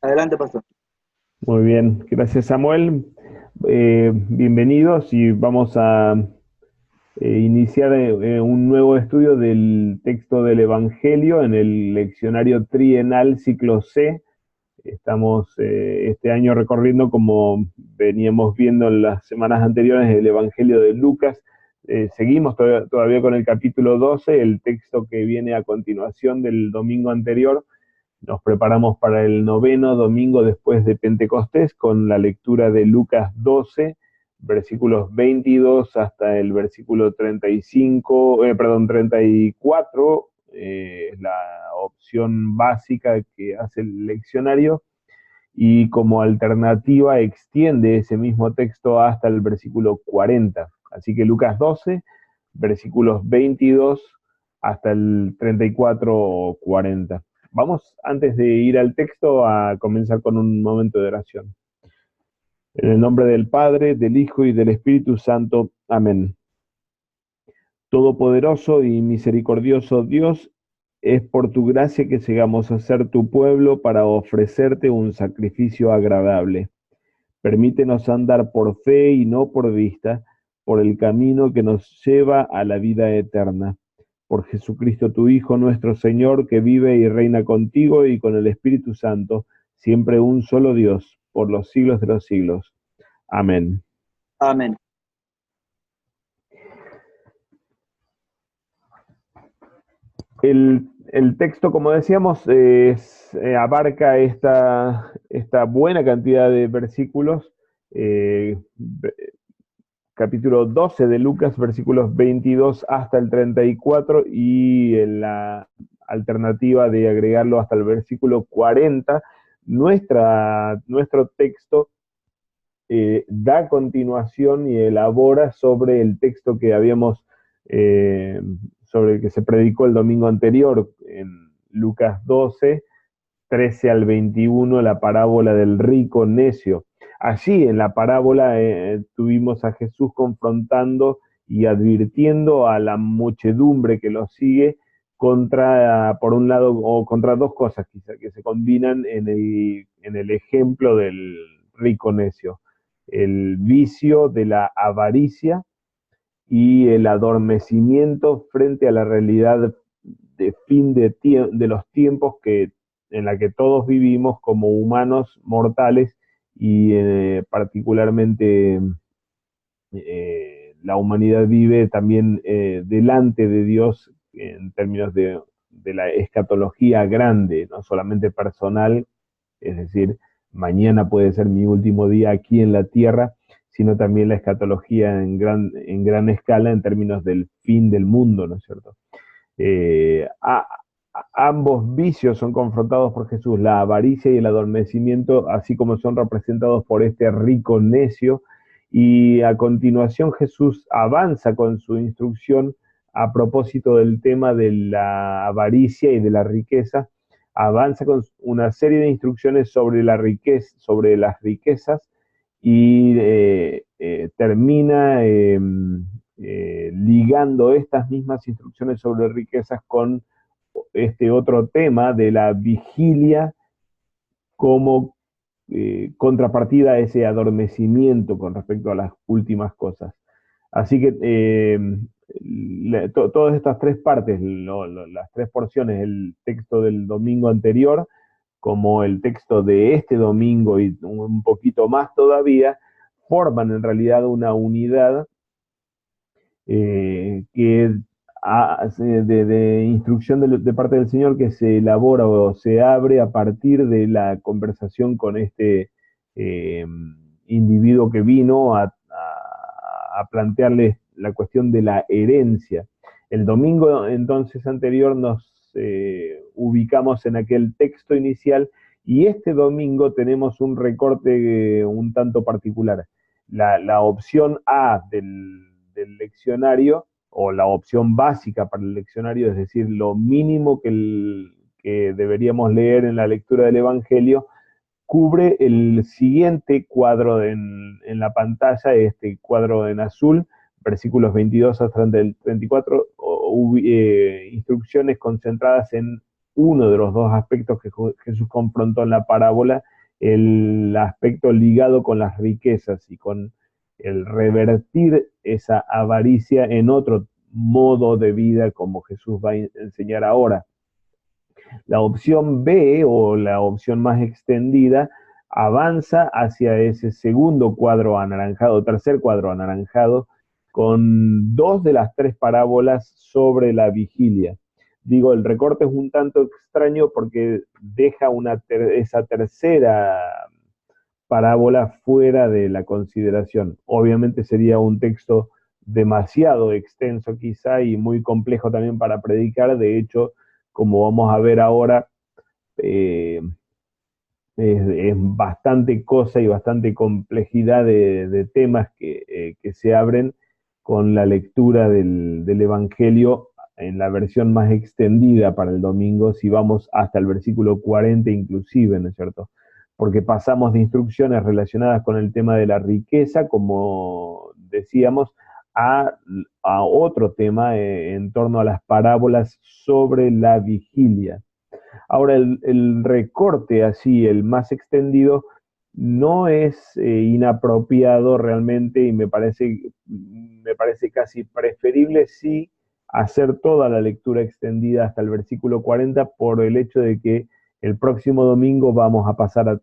Adelante, pastor. Muy bien, gracias Samuel. Bienvenidos y vamos a iniciar un nuevo estudio del texto del Evangelio en el leccionario trienal ciclo C. Estamos este año recorriendo, como veníamos viendo en las semanas anteriores, el Evangelio de Lucas. Seguimos todavía con el capítulo 12, el texto que viene a continuación del domingo anterior. Nos preparamos para el noveno domingo después de Pentecostés con la lectura de Lucas 12, versículos 22 hasta el versículo 35, perdón, 34, la opción básica que hace el leccionario, y como alternativa extiende ese mismo texto hasta el versículo 40. Así que Lucas 12, versículos 22 hasta el 34 o 40. Vamos, antes de ir al texto, a comenzar con un momento de oración. En el nombre del Padre, del Hijo y del Espíritu Santo. Amén. Todopoderoso y misericordioso Dios, es por tu gracia que llegamos a ser tu pueblo para ofrecerte un sacrificio agradable. Permítenos andar por fe y no por vista, por el camino que nos lleva a la vida eterna. Por Jesucristo tu Hijo, nuestro Señor, que vive y reina contigo y con el Espíritu Santo, siempre un solo Dios, por los siglos de los siglos. Amén. Amén. El texto, como decíamos, abarca esta buena cantidad de versículos. eh, Capítulo 12 de Lucas, versículos 22 hasta el 34, y en la alternativa de agregarlo hasta el versículo 40, nuestro texto da continuación y elabora sobre el texto que eh, sobre el que se predicó el domingo anterior, en Lucas 12, 13 al 21, la parábola del rico necio. Allí en la parábola tuvimos a Jesús confrontando y advirtiendo a la muchedumbre que lo sigue contra, por un lado, o contra dos cosas quizá, que se combinan en el ejemplo del rico necio: el vicio de la avaricia y el adormecimiento frente a la realidad de fin de los tiempos en la que todos vivimos como humanos mortales, y particularmente la humanidad vive también delante de Dios en términos de la escatología grande, no solamente personal, es decir, mañana puede ser mi último día aquí en la tierra, sino también la escatología en gran escala en términos del fin del mundo, ¿no es cierto? Eh, a, Ambos vicios son confrontados por Jesús, la avaricia y el adormecimiento, así como son representados por este rico necio, y a continuación Jesús avanza con su instrucción a propósito del tema de la avaricia y de la riqueza. Avanza con una serie de instrucciones sobre la riqueza, sobre las riquezas, y termina ligando estas mismas instrucciones sobre riquezas con este otro tema de la vigilia como contrapartida a ese adormecimiento con respecto a las últimas cosas. Así que todas estas tres partes, las tres porciones, el texto del domingo anterior, como el texto de este domingo y un poquito más todavía, forman en realidad una unidad que de instrucción parte del Señor, que se elabora o se abre a partir de la conversación con este eh, individuo que vino a plantearle la cuestión de la herencia. El domingo entonces anterior nos ubicamos en aquel texto inicial, y este domingo tenemos un recorte un tanto particular. La opción A del leccionario, o la opción básica para el leccionario, es decir, lo mínimo que deberíamos leer en la lectura del Evangelio, cubre el siguiente cuadro en la pantalla, este cuadro en azul, versículos 22 hasta el 34, instrucciones concentradas en uno de los dos aspectos que Jesús confrontó en la parábola, el aspecto ligado con las riquezas y con el revertir esa avaricia en otro modo de vida como Jesús va a enseñar ahora. La opción B, o la opción más extendida, avanza hacia ese segundo cuadro anaranjado, tercer cuadro anaranjado, con dos de las tres parábolas sobre la vigilia. Digo, el recorte es un tanto extraño porque deja esa tercera parábola fuera de la consideración. Obviamente sería un texto demasiado extenso quizá y muy complejo también para predicar. De hecho, como vamos a ver ahora, eh, es bastante cosa y bastante complejidad de temas que se abren con la lectura del Evangelio en la versión más extendida para el domingo, si vamos hasta el versículo 40 inclusive, ¿no es cierto? Porque pasamos de instrucciones relacionadas con el tema de la riqueza, como decíamos, a otro tema en torno a las parábolas sobre la vigilia. Ahora, el recorte así, el más extendido, no es inapropiado realmente y me parece casi preferible sí hacer toda la lectura extendida hasta el versículo 40 por el hecho de que el próximo domingo vamos a pasar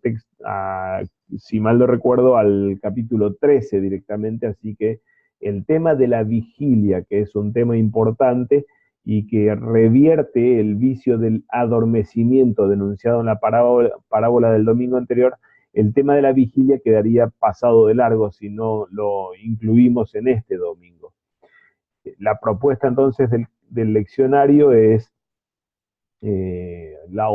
si mal no recuerdo, al capítulo 13 directamente, así que el tema de la vigilia, que es un tema importante, y que revierte el vicio del adormecimiento denunciado en la parábola del domingo anterior, el tema de la vigilia quedaría pasado de largo si no lo incluimos en este domingo. La propuesta entonces del leccionario es, la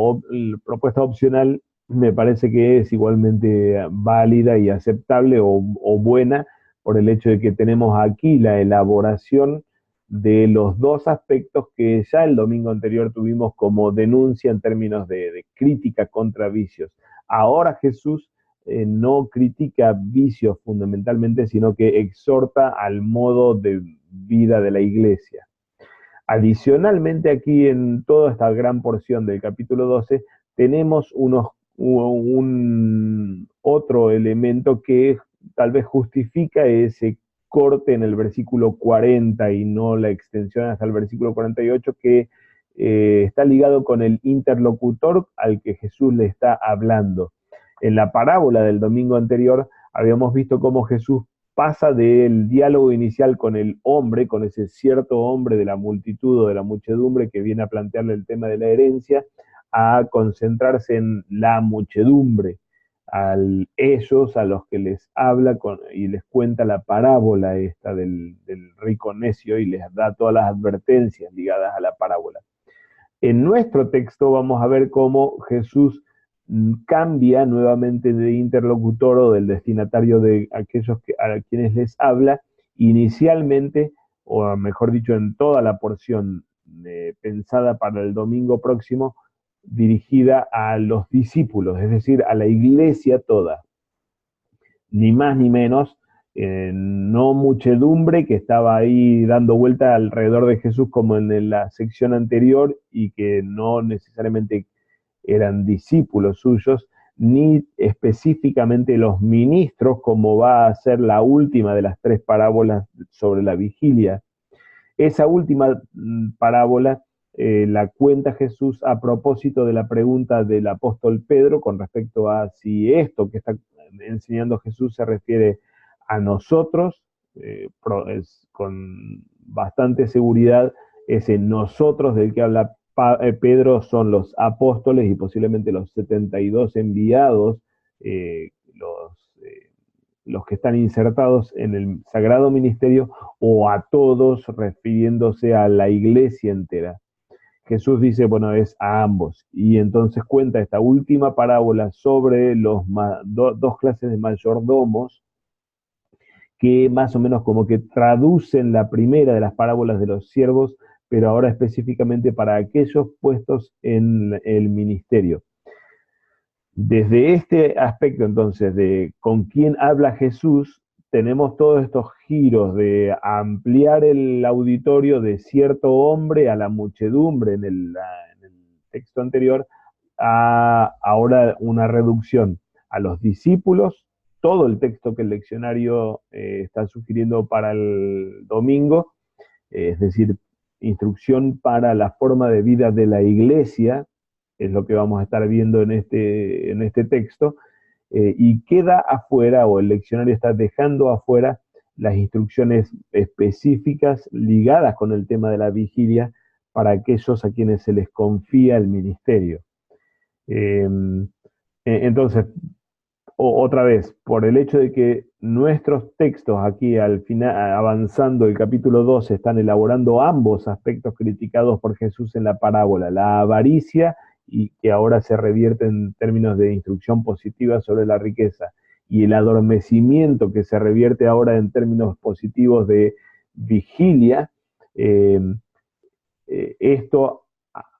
propuesta opcional me parece que es igualmente válida y aceptable o buena por el hecho de que tenemos aquí la elaboración de los dos aspectos que ya el domingo anterior tuvimos como denuncia en términos de crítica contra vicios. Ahora Jesús no critica vicios fundamentalmente, sino que exhorta al modo de vida de la iglesia. Adicionalmente, aquí en toda esta gran porción del capítulo 12, tenemos otro elemento que tal vez justifica ese corte en el versículo 40 y no la extensión hasta el versículo 48, que está ligado con el interlocutor al que Jesús le está hablando. En la parábola del domingo anterior habíamos visto cómo Jesús pasa del diálogo inicial con el hombre, con ese cierto hombre de la multitud o de la muchedumbre que viene a plantearle el tema de la herencia, a concentrarse en la muchedumbre, ellos a los que les habla y les cuenta la parábola esta del rico necio y les da todas las advertencias ligadas a la parábola. En nuestro texto vamos a ver cómo Jesús cambia nuevamente de interlocutor o del destinatario de aquellos a quienes les habla, inicialmente, o mejor dicho, en toda la porción pensada para el domingo próximo, dirigida a los discípulos, es decir, a la iglesia toda, ni más ni menos, no muchedumbre que estaba ahí dando vuelta alrededor de Jesús como en la sección anterior y que no necesariamente eran discípulos suyos, ni específicamente los ministros, como va a ser la última de las tres parábolas sobre la vigilia. Esa última parábola la cuenta Jesús a propósito de la pregunta del apóstol Pedro con respecto a si esto que está enseñando Jesús se refiere a nosotros, con bastante seguridad ese nosotros del que habla Pedro son los apóstoles y posiblemente los 72 enviados, los que están insertados en el sagrado ministerio, o a todos refiriéndose a la iglesia entera. Jesús dice, bueno, es a ambos. Y entonces cuenta esta última parábola sobre dos clases de mayordomos que más o menos como que traducen la primera de las parábolas de los siervos, pero ahora específicamente para aquellos puestos en el ministerio. Desde este aspecto entonces de con quién habla Jesús, tenemos todos estos giros de ampliar el auditorio de cierto hombre a la muchedumbre en el texto anterior, a ahora una reducción a los discípulos, todo el texto que el leccionario está sugiriendo para el domingo, es decir, instrucción para la forma de vida de la iglesia, es lo que vamos a estar viendo en este texto, y queda afuera, o el leccionario está dejando afuera, las instrucciones específicas ligadas con el tema de la vigilia para aquellos a quienes se les confía el ministerio. Entonces, otra vez, por el hecho de que nuestros textos aquí al final, avanzando el capítulo 12, están elaborando ambos aspectos criticados por Jesús en la parábola, la avaricia, y que ahora se revierte en términos de instrucción positiva sobre la riqueza, y el adormecimiento que se revierte ahora en términos positivos de vigilia, esto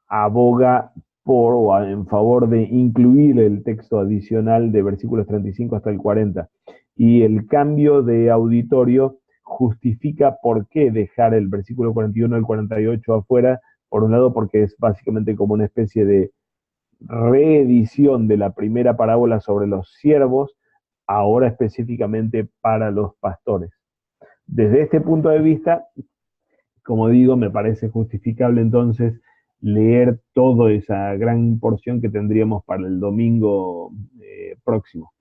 aboga por o en favor de incluir el texto adicional de versículos 35 hasta el 40. Y el cambio de auditorio justifica por qué dejar el versículo 41 al 48 afuera. Por un lado, porque es básicamente como una especie de reedición de la primera parábola sobre los siervos, ahora específicamente para los pastores. Desde este punto de vista, como digo, me parece justificable entonces leer toda esa gran porción que tendríamos para el domingo próximo.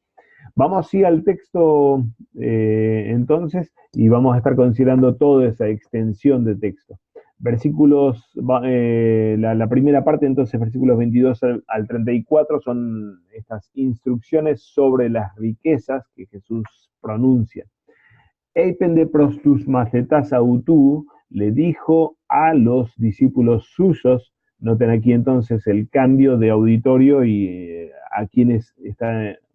Vamos sí al texto entonces, y vamos a estar considerando toda esa extensión de texto. Versículos, la primera parte entonces, versículos 22 al 34, son estas instrucciones sobre las riquezas que Jesús pronuncia. Eipen de prostus macetas autú, le dijo a los discípulos suyos. Noten aquí entonces el cambio de auditorio y a quienes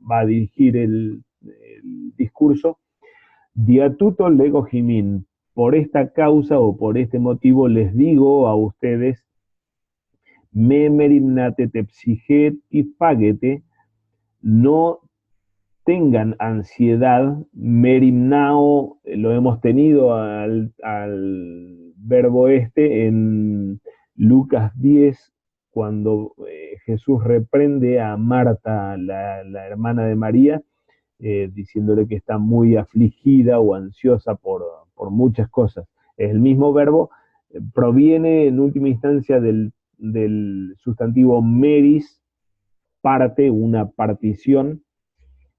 va a dirigir el discurso. Diatuto lego jimin, por esta causa o por este motivo les digo a ustedes, me merimnate tepsiget y fagete, no tengan ansiedad. Merimnao lo hemos tenido al verbo este en Lucas 10, cuando Jesús reprende a Marta, la hermana de María, diciéndole que está muy afligida o ansiosa por muchas cosas. Es el mismo verbo, proviene en última instancia del sustantivo meris, parte, una partición,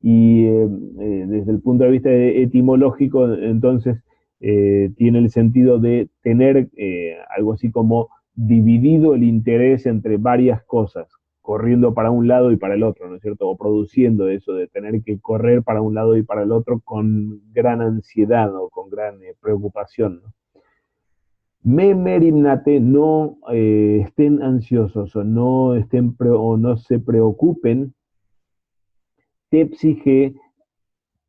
y desde el punto de vista etimológico, entonces, tiene el sentido de tener algo así como dividido el interés entre varias cosas, corriendo para un lado y para el otro, ¿no es cierto? O produciendo eso de tener que correr para un lado y para el otro con gran ansiedad o con gran preocupación, ¿no? Me merimnate, no estén ansiosos o no se preocupen. Tepsige,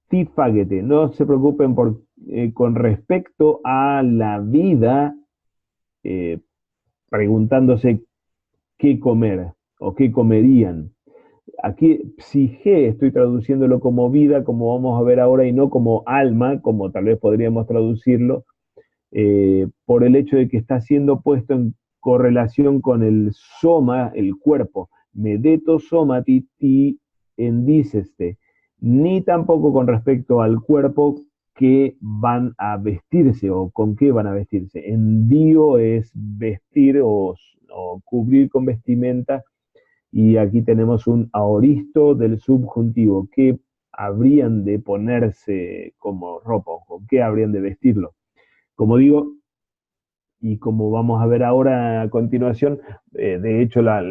tifagete, no se preocupen con respecto a la vida, eh, preguntándose qué comer o qué comerían. Aquí psige estoy traduciéndolo como vida, como vamos a ver ahora, y no como alma, como tal vez podríamos traducirlo, por el hecho de que está siendo puesto en correlación con el soma, el cuerpo. Medeto somati ti endiceste, ni tampoco con respecto al cuerpo que van a vestirse o con qué van a vestirse. Envío es vestir o cubrir con vestimenta, y aquí tenemos un aoristo del subjuntivo. ¿Qué habrían de ponerse como ropa o con qué habrían de vestirlo? Como digo, y como vamos a ver ahora a continuación, de hecho la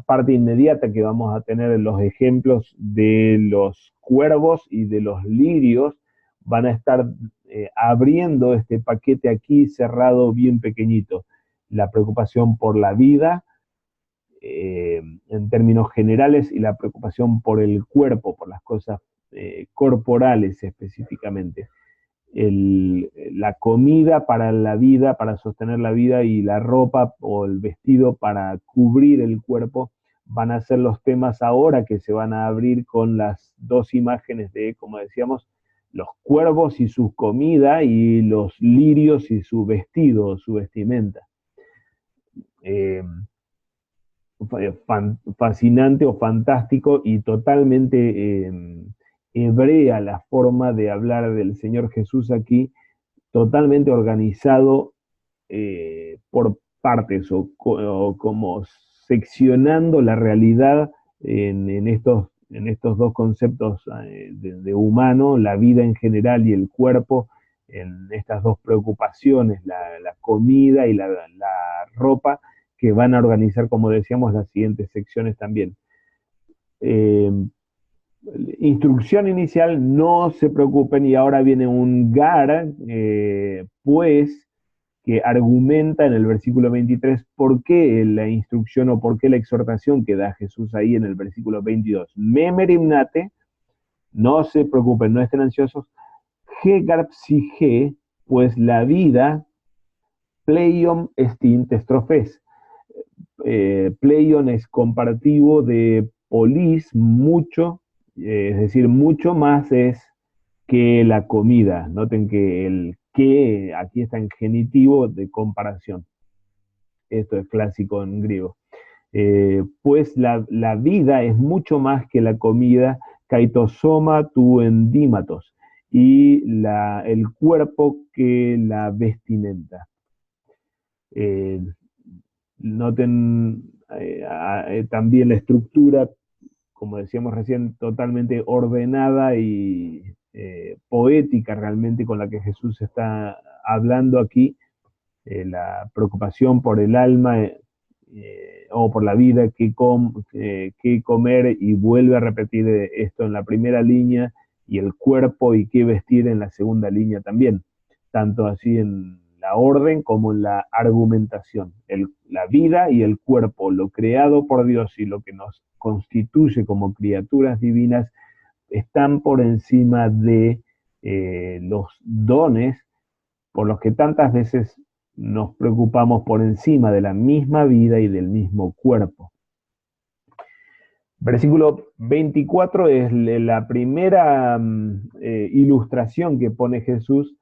parte inmediata que vamos a tener en los ejemplos de los cuervos y de los lirios van a estar abriendo este paquete aquí cerrado bien pequeñito. La preocupación por la vida en términos generales, y la preocupación por el cuerpo, por las cosas corporales específicamente. La comida para la vida, para sostener la vida, y la ropa o el vestido para cubrir el cuerpo van a ser los temas ahora que se van a abrir con las dos imágenes de, como decíamos, los cuervos y su comida y los lirios y su vestido, su vestimenta. fascinante o fantástico y totalmente hebrea la forma de hablar del Señor Jesús aquí, totalmente organizado por partes o como seccionando la realidad en estos dos conceptos de humano, la vida en general y el cuerpo, en estas dos preocupaciones, la comida y la ropa, que van a organizar, como decíamos, las siguientes secciones también. Eh, Instrucción inicial, no se preocupen, y ahora viene un gar, pues, que argumenta en el versículo 23 por qué la instrucción o por qué la exhortación que da Jesús ahí en el versículo 22. Memerimnate, no se preocupen, no estén ansiosos. Hegar psige, pues la vida, pleion estin testrofes. Pleion es comparativo de polis, mucho, es decir, mucho más es que la comida. Noten que el que aquí está en genitivo de comparación. Esto es clásico en griego. Pues la vida es mucho más que la comida, kaitosoma tu endímatos, y el cuerpo que la vestimenta. Noten también la estructura, como decíamos recién, totalmente ordenada y poética realmente con la que Jesús está hablando aquí, la preocupación por el alma o por la vida, qué comer, y vuelve a repetir esto en la primera línea, y el cuerpo y qué vestir en la segunda línea también, tanto así en la orden como en la argumentación. La vida y el cuerpo, lo creado por Dios y lo que nos constituye como criaturas divinas, están por encima de los dones por los que tantas veces nos preocupamos por encima de la misma vida y del mismo cuerpo. Versículo 24 es la primera ilustración que pone Jesús.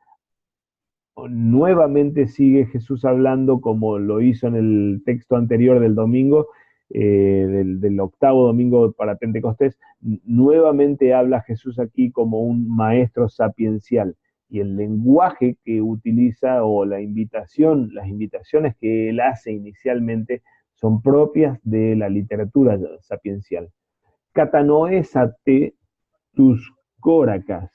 Nuevamente sigue Jesús hablando como lo hizo en el texto anterior del domingo, del octavo domingo para Pentecostés. Nuevamente habla Jesús aquí como un maestro sapiencial, y el lenguaje que utiliza o las invitaciones que él hace inicialmente son propias de la literatura sapiencial. Catanoésate tus córacas.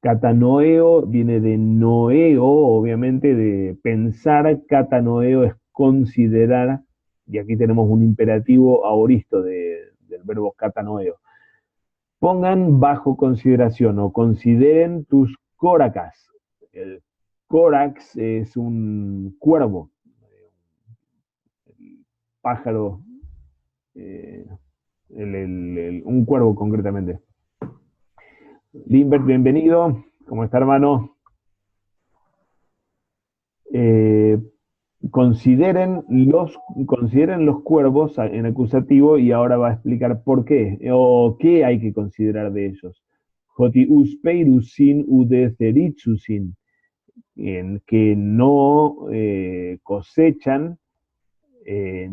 Catanoeo viene de noeo, obviamente, de pensar. Catanoeo es considerar, y aquí tenemos un imperativo aoristo del verbo catanoeo. Pongan bajo consideración o consideren tus córacas. El córax es un cuervo, el pájaro, un cuervo concretamente. Limbert, bienvenido. ¿Cómo está, hermano? Consideren los cuervos en acusativo, y ahora va a explicar por qué o qué hay que considerar de ellos. Joti uspeirusin udetheritsusin, en que no cosechan, que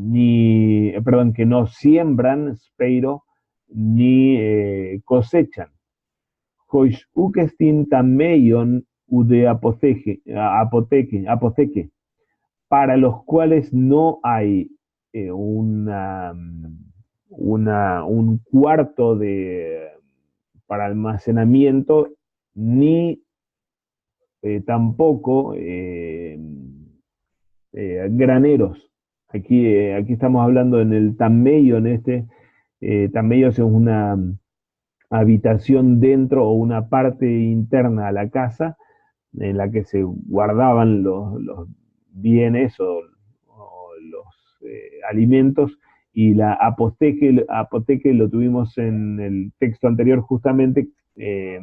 no siembran, speiro, ni cosechan. Hois ukestin tameion ude apotheke, para los cuales no hay un cuarto para almacenamiento, ni tampoco graneros. Aquí estamos hablando en el Tammeio, Tammeio es una habitación dentro o una parte interna a la casa en la que se guardaban los bienes o los alimentos, y la apoteque lo tuvimos en el texto anterior justamente, que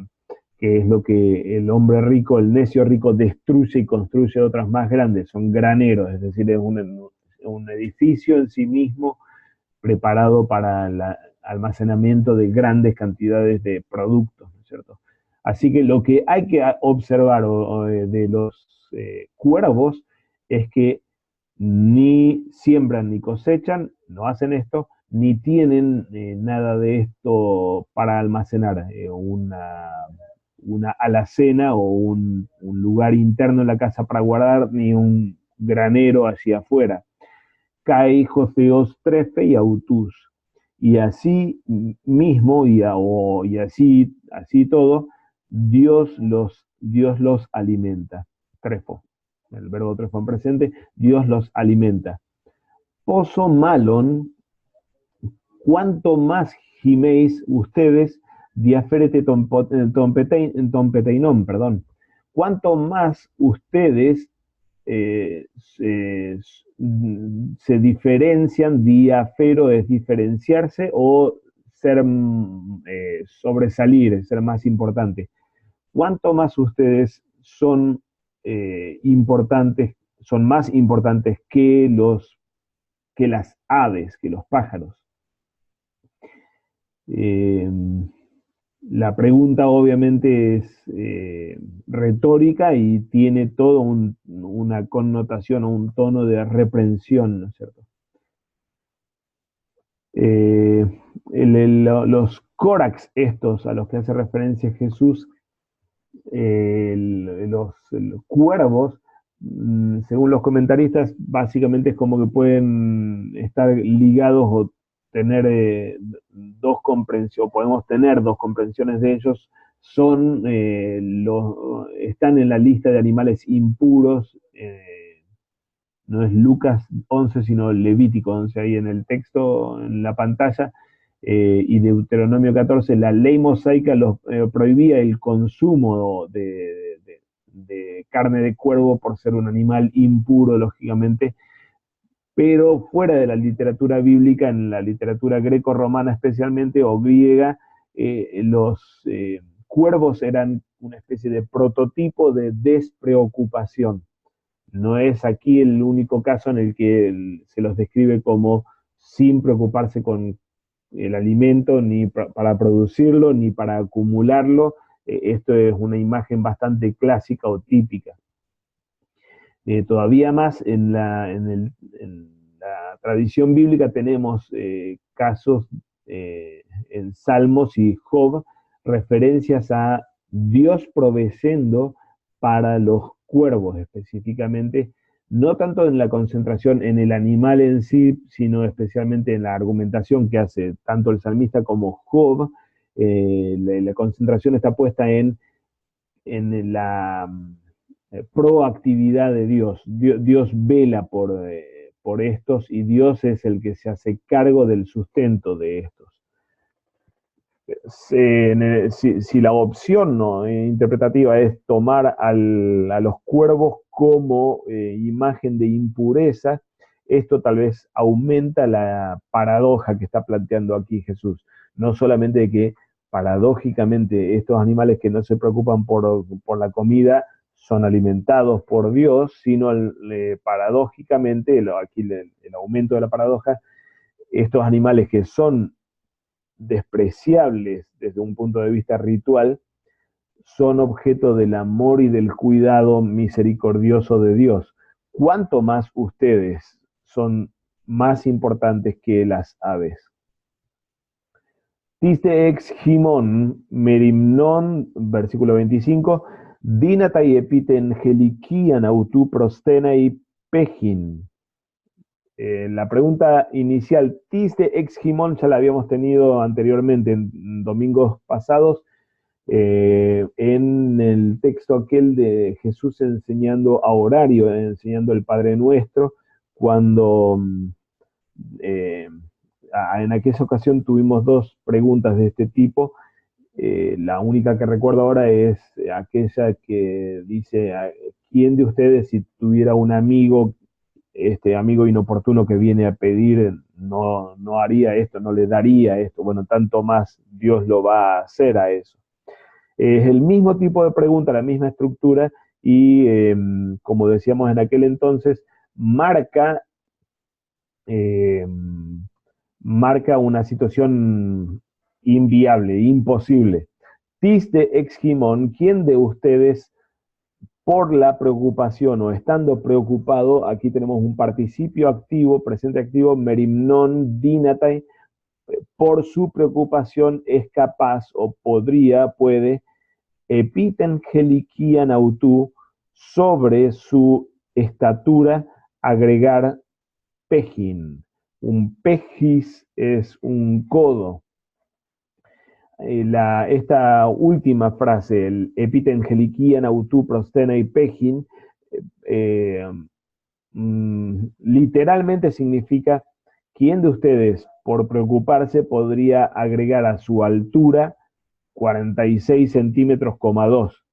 es lo que el hombre rico, el necio rico, destruye y construye otras más grandes, son graneros, es decir, es un edificio en sí mismo preparado para el almacenamiento de grandes cantidades de productos, ¿no es cierto? Así que lo que hay que observar de los cuervos es que ni siembran ni cosechan, no hacen esto, ni tienen nada de esto para almacenar, una alacena o un lugar interno en la casa para guardar, ni un granero hacia afuera. Cae hijos de Ostrefe y Autús. Y así mismo, y así todo, Dios los alimenta. Trefo, el verbo trefo en presente, Dios los alimenta. Pozo malon, cuanto más giméis ustedes, diaferete tompeteinon, perdón. Cuanto más ustedes se, se diferencian, diafero es diferenciarse o ser, sobresalir, ser más importante. Cuanto más ustedes son importantes, son más importantes que las aves, que los pájaros. Eh, la pregunta obviamente es retórica y tiene toda una connotación o un tono de reprensión, ¿no es cierto? Los córax estos a los que hace referencia Jesús, los cuervos, según los comentaristas, básicamente es como que pueden estar ligados o tener dos comprensiones, o podemos tener dos comprensiones de ellos, están en la lista de animales impuros, no es Lucas 11, sino Levítico 11, ahí en el texto, en la pantalla, y Deuteronomio 14, la ley mosaica prohibía el consumo de carne de cuervo por ser un animal impuro, lógicamente, pero fuera de la literatura bíblica, en la literatura greco-romana especialmente, o griega, los cuervos eran una especie de prototipo de despreocupación. No es aquí el único caso en el que se los describe como sin preocuparse con el alimento, ni para producirlo, ni para acumularlo. Esto es una imagen bastante clásica o típica. Todavía más en la tradición bíblica tenemos casos en Salmos y Job, referencias a Dios proveyendo para los cuervos específicamente, no tanto en la concentración en el animal en sí, sino especialmente en la argumentación que hace tanto el salmista como Job. La concentración está puesta en la proactividad de Dios. Dios vela por estos y Dios es el que se hace cargo del sustento de estos. Si la opción ¿no? interpretativa es tomar a los cuervos como imagen de impureza, esto tal vez aumenta la paradoja que está planteando aquí Jesús. No solamente de que paradójicamente estos animales que no se preocupan por la comida son alimentados por Dios, sino paradójicamente, aquí el aumento de la paradoja, estos animales que son despreciables desde un punto de vista ritual, son objeto del amor y del cuidado misericordioso de Dios. ¿Cuánto más ustedes son más importantes que las aves? Tiste ex himon merimnon, versículo 25, dinatai epiten helikian autu prostenai pejin. La pregunta inicial, Tiste ex himon, ya la habíamos tenido anteriormente en domingos pasados, en el texto aquel de Jesús enseñando a horario, enseñando el Padre Nuestro, cuando en aquella ocasión tuvimos dos preguntas de este tipo. La única que recuerdo ahora es aquella que dice, ¿quién de ustedes si tuviera un amigo, este amigo inoportuno que viene a pedir, no haría esto, no le daría esto? Bueno, tanto más Dios lo va a hacer a eso. Es el mismo tipo de pregunta, la misma estructura y, como decíamos en aquel entonces, eh, marca una situación inviable, imposible. Tiste ex himon, ¿quién de ustedes por la preocupación o estando preocupado, aquí tenemos un participio activo, presente activo, merimnon dinatai, por su preocupación es capaz o podría, puede, epiten helikian autú, sobre su estatura agregar pejin. Un pejis es un codo. Esta última frase, el epiten helikian autú prostena y pejin, eh, literalmente significa: ¿quién de ustedes, por preocuparse, podría agregar a su altura 46 centímetros, 2?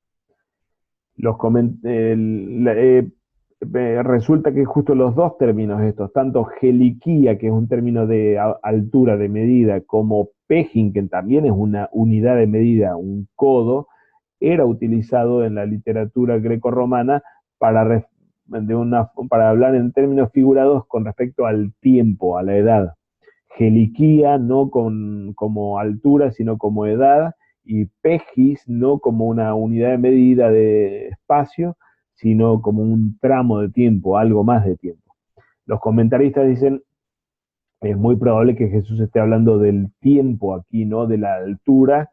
Resulta que justo los dos términos estos, tanto geliquía, que es un término de altura, de medida, como pejin, que también es una unidad de medida, un codo, era utilizado en la literatura grecorromana para, para hablar en términos figurados con respecto al tiempo, a la edad. Geliquía no como altura, sino como edad, y pejis no como una unidad de medida de espacio, sino como un tramo de tiempo, algo más de tiempo. Los comentaristas dicen: es muy probable que Jesús esté hablando del tiempo aquí, no de la altura.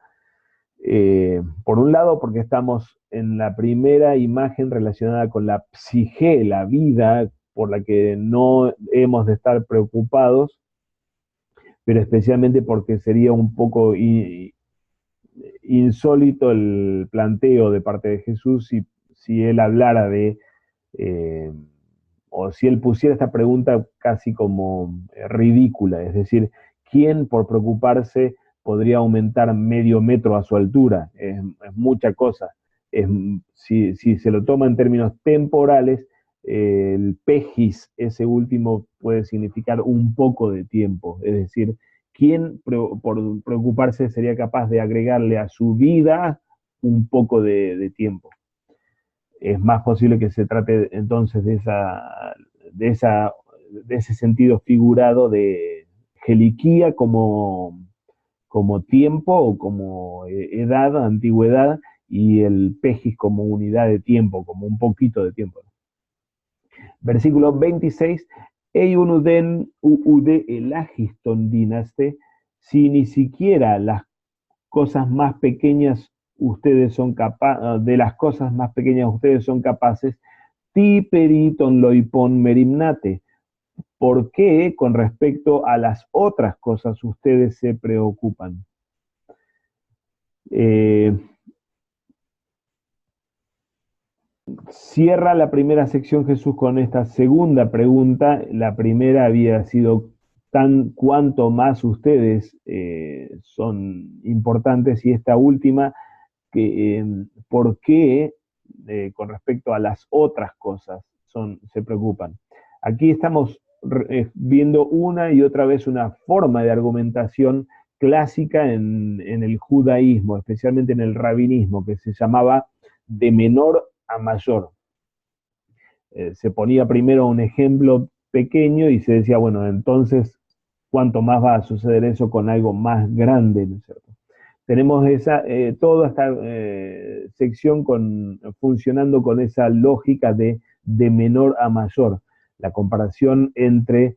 Por un lado, porque estamos en la primera imagen relacionada con la psique, la vida, por la que no hemos de estar preocupados, pero especialmente porque sería un poco insólito el planteo de parte de Jesús si él hablara de, eh, o si él pusiera esta pregunta casi como ridícula, es decir, ¿quién por preocuparse podría aumentar medio metro a su altura? Es mucha cosa. Si se lo toma en términos temporales, el pejis, ese último, puede significar un poco de tiempo, es decir, ¿quién por preocuparse sería capaz de agregarle a su vida un poco de tiempo? Es más posible que se trate entonces de, esa, de ese sentido figurado de geliquía como tiempo o como edad, antigüedad, y el pejis como unidad de tiempo, como un poquito de tiempo. Versículo 26, Ei unuden uude elagiston dinaste, si ni siquiera las cosas más pequeñas ustedes son capaces, de las cosas más pequeñas ustedes son capaces, ti periton loipon merimnate. ¿Por qué con respecto a las otras cosas ustedes se preocupan? Cierra la primera sección Jesús con esta segunda pregunta. La primera había sido cuánto más ustedes son importantes, y esta última, ¿por qué con respecto a las otras cosas se preocupan? Aquí estamos viendo una y otra vez una forma de argumentación clásica en el judaísmo, especialmente en el rabinismo, que se llamaba de menor a mayor. Se ponía primero un ejemplo pequeño y se decía, bueno, entonces, ¿cuánto más va a suceder eso con algo más grande? ¿No es cierto? Tenemos toda esta sección funcionando con esa lógica de menor a mayor, la comparación entre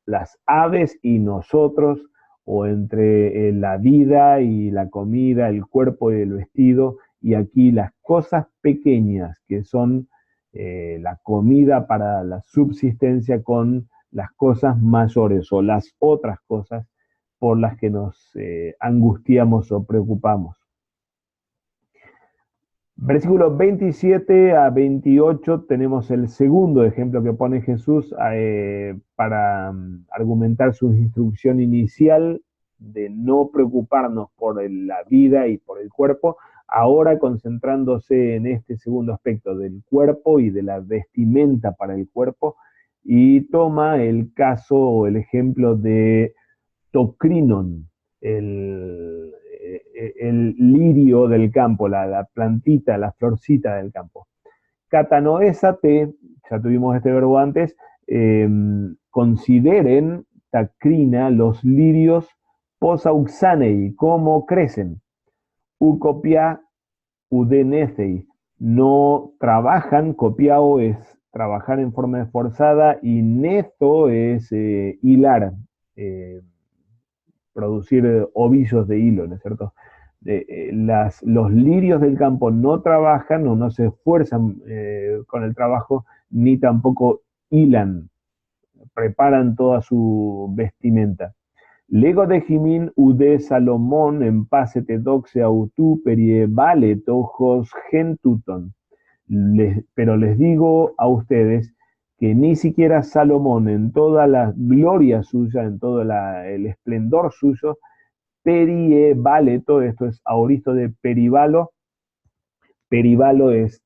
las aves y nosotros, o entre la vida y la comida, el cuerpo y el vestido, y aquí las cosas pequeñas que son la comida para la subsistencia, con las cosas mayores o las otras cosas por las que nos angustiamos o preocupamos. Versículos 27 a 28 tenemos el segundo ejemplo que pone Jesús para argumentar su instrucción inicial de no preocuparnos por la vida y por el cuerpo, ahora concentrándose en este segundo aspecto del cuerpo y de la vestimenta para el cuerpo, y toma el caso o el ejemplo de tocrinon, el lirio del campo, la plantita, la florcita del campo. Catanoesate, ya tuvimos este verbo antes, consideren tacrina los lirios posauxanei, cómo crecen. Ucopia udenethei, no trabajan, copiao es trabajar en forma esforzada, y neto es hilar, eh, producir ovillos de hilo, ¿no es cierto? Los lirios del campo no trabajan o no se esfuerzan con el trabajo, ni tampoco hilan, preparan toda su vestimenta. Lego de Jimin ude Salomón en pase te doxe autú perie vale tojos gentuton. Pero les digo a ustedes que ni siquiera Salomón en toda la gloria suya, en todo el esplendor suyo, perie vale, todo esto es aoristo de perivalo. Perivalo es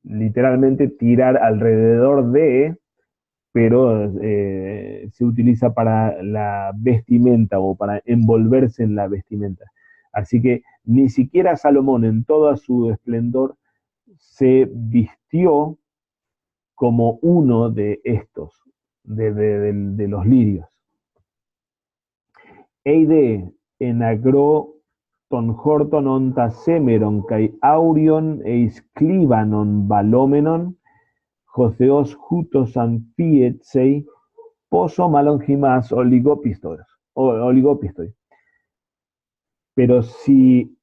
literalmente tirar alrededor de, pero se utiliza para la vestimenta o para envolverse en la vestimenta. Así que ni siquiera Salomón en toda su esplendor se vistió como uno de estos, de los lirios. Eide en agro ton horton onta semeron kai aurion eis clivanon balomenon, Joseos jutos anfietsei, poso malongimas oligopistoi. Pero si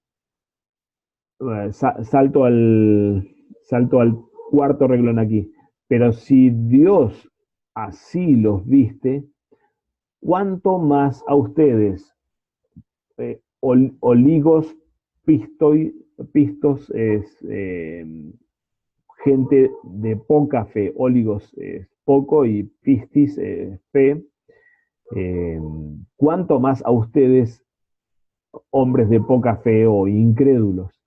salto al cuarto reglón aquí. Pero si Dios así los viste, ¿cuánto más a ustedes, oligos pistos es gente de poca fe, oligos es poco y pistis fe, ¿cuánto más a ustedes, hombres de poca fe o incrédulos?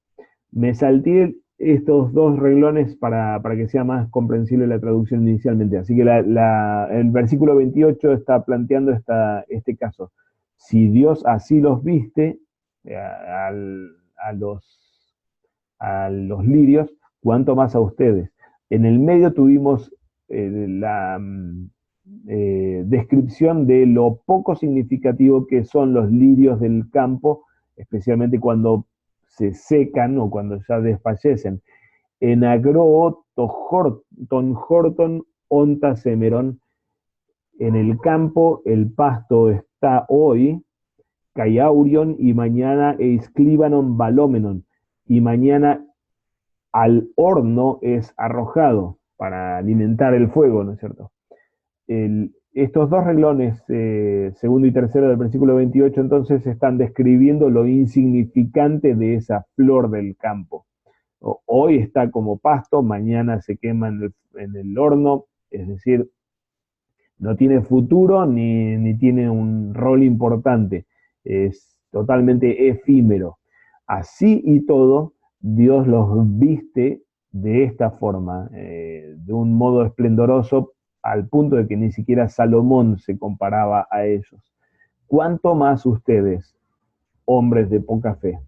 Me salté estos dos reglones para que sea más comprensible la traducción inicialmente. Así que el versículo 28 está planteando este caso. Si Dios así los viste, a, a los, a los lirios, ¿cuánto más a ustedes? En el medio tuvimos la descripción de lo poco significativo que son los lirios del campo, especialmente cuando se secan o cuando ya desfallecen. En agro ton horton onta semeron, en el campo el pasto está hoy, caiaurion, y mañana eisclibanon balómenon, y mañana al horno es arrojado para alimentar el fuego, ¿no es cierto? Estos dos reglones, segundo y tercero del versículo 28, entonces están describiendo lo insignificante de esa flor del campo. Hoy está como pasto, mañana se quema en el horno, es decir, no tiene futuro ni tiene un rol importante, es totalmente efímero. Así y todo, Dios los viste de esta forma, de un modo esplendoroso, al punto de que ni siquiera Salomón se comparaba a ellos. ¿Cuánto más ustedes, hombres de poca fe?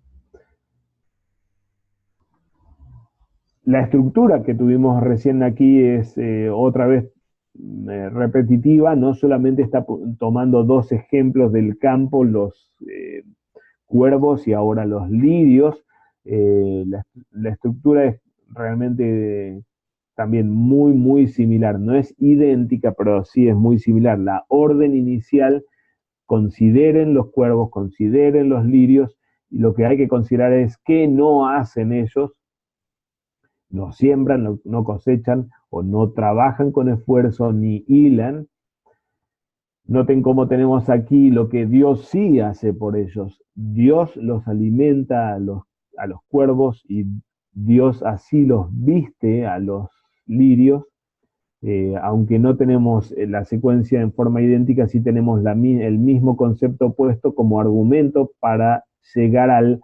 La estructura que tuvimos recién aquí es otra vez repetitiva, no solamente está tomando dos ejemplos del campo, los cuervos y ahora los lirios. La estructura es realmente también muy, muy similar. No es idéntica, pero sí es muy similar. La orden inicial, consideren los cuervos, consideren los lirios, y lo que hay que considerar es qué no hacen ellos. No siembran, no cosechan o no trabajan con esfuerzo ni hilan. Noten cómo tenemos aquí lo que Dios sí hace por ellos. Dios los alimenta a los cuervos, y Dios así los viste a los lirios. Aunque no tenemos la secuencia en forma idéntica, sí tenemos el mismo concepto puesto como argumento para llegar al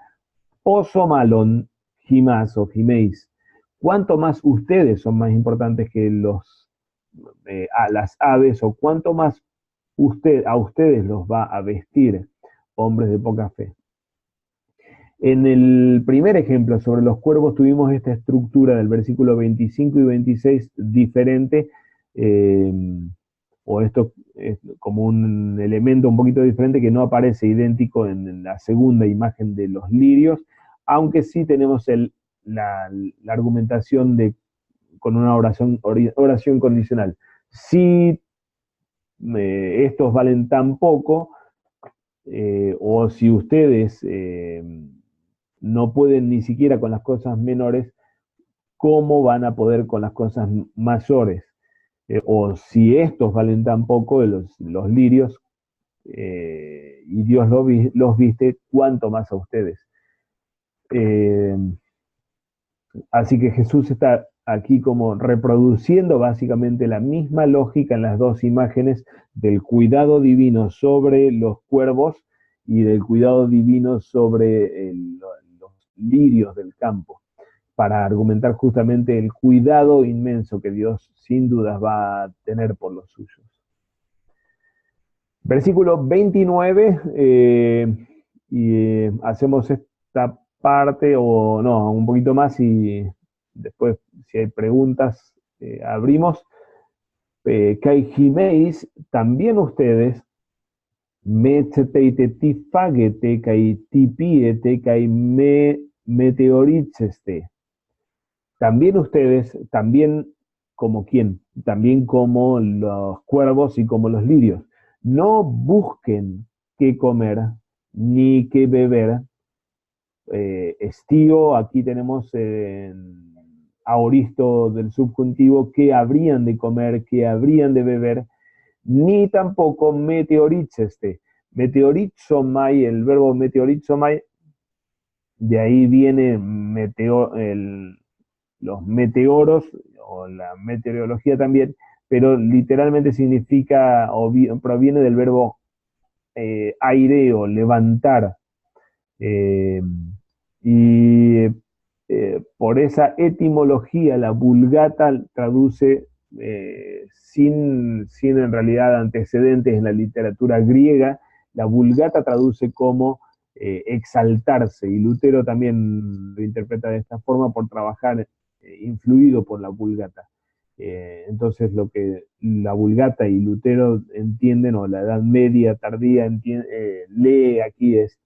oso malón Jimás o Jiméis. ¿Cuánto más ustedes son más importantes que las aves, o cuánto más a ustedes los va a vestir, hombres de poca fe? En el primer ejemplo sobre los cuervos tuvimos esta estructura del versículo 25 y 26 diferente, o esto es como un elemento un poquito diferente que no aparece idéntico en la segunda imagen de los lirios, aunque sí tenemos la argumentación con una oración condicional. Si estos valen tan poco, o si ustedes no pueden ni siquiera con las cosas menores, ¿cómo van a poder con las cosas mayores? O si estos valen tan poco, los lirios, y Dios los viste, ¿cuánto más a ustedes? Así que Jesús está aquí como reproduciendo básicamente la misma lógica en las dos imágenes del cuidado divino sobre los cuervos y del cuidado divino sobre los lirios del campo, para argumentar justamente el cuidado inmenso que Dios sin dudas va a tener por los suyos. Versículo 29, y hacemos esta parte, o no, un poquito más, y después, si hay preguntas, abrimos. Kai Jimeis, también ustedes, meteite fagete, kai tipiete, kai me meteoritzeste. También ustedes, también como quién, también como los cuervos y como los lirios. No busquen qué comer ni qué beber. Estío, aquí tenemos aoristo del subjuntivo, qué habrían de comer, qué habrían de beber, ni tampoco meteoritzeste. Meteorizomai, el verbo meteorizomai, de ahí viene los meteoros, o la meteorología también, pero literalmente significa, o proviene del verbo aireo, levantar. Y por esa etimología, la Vulgata traduce, sin en realidad antecedentes en la literatura griega, la Vulgata traduce como exaltarse, y Lutero también lo interpreta de esta forma por trabajar influido por la Vulgata. Entonces lo que la Vulgata y Lutero entienden, o la Edad Media tardía lee aquí, es: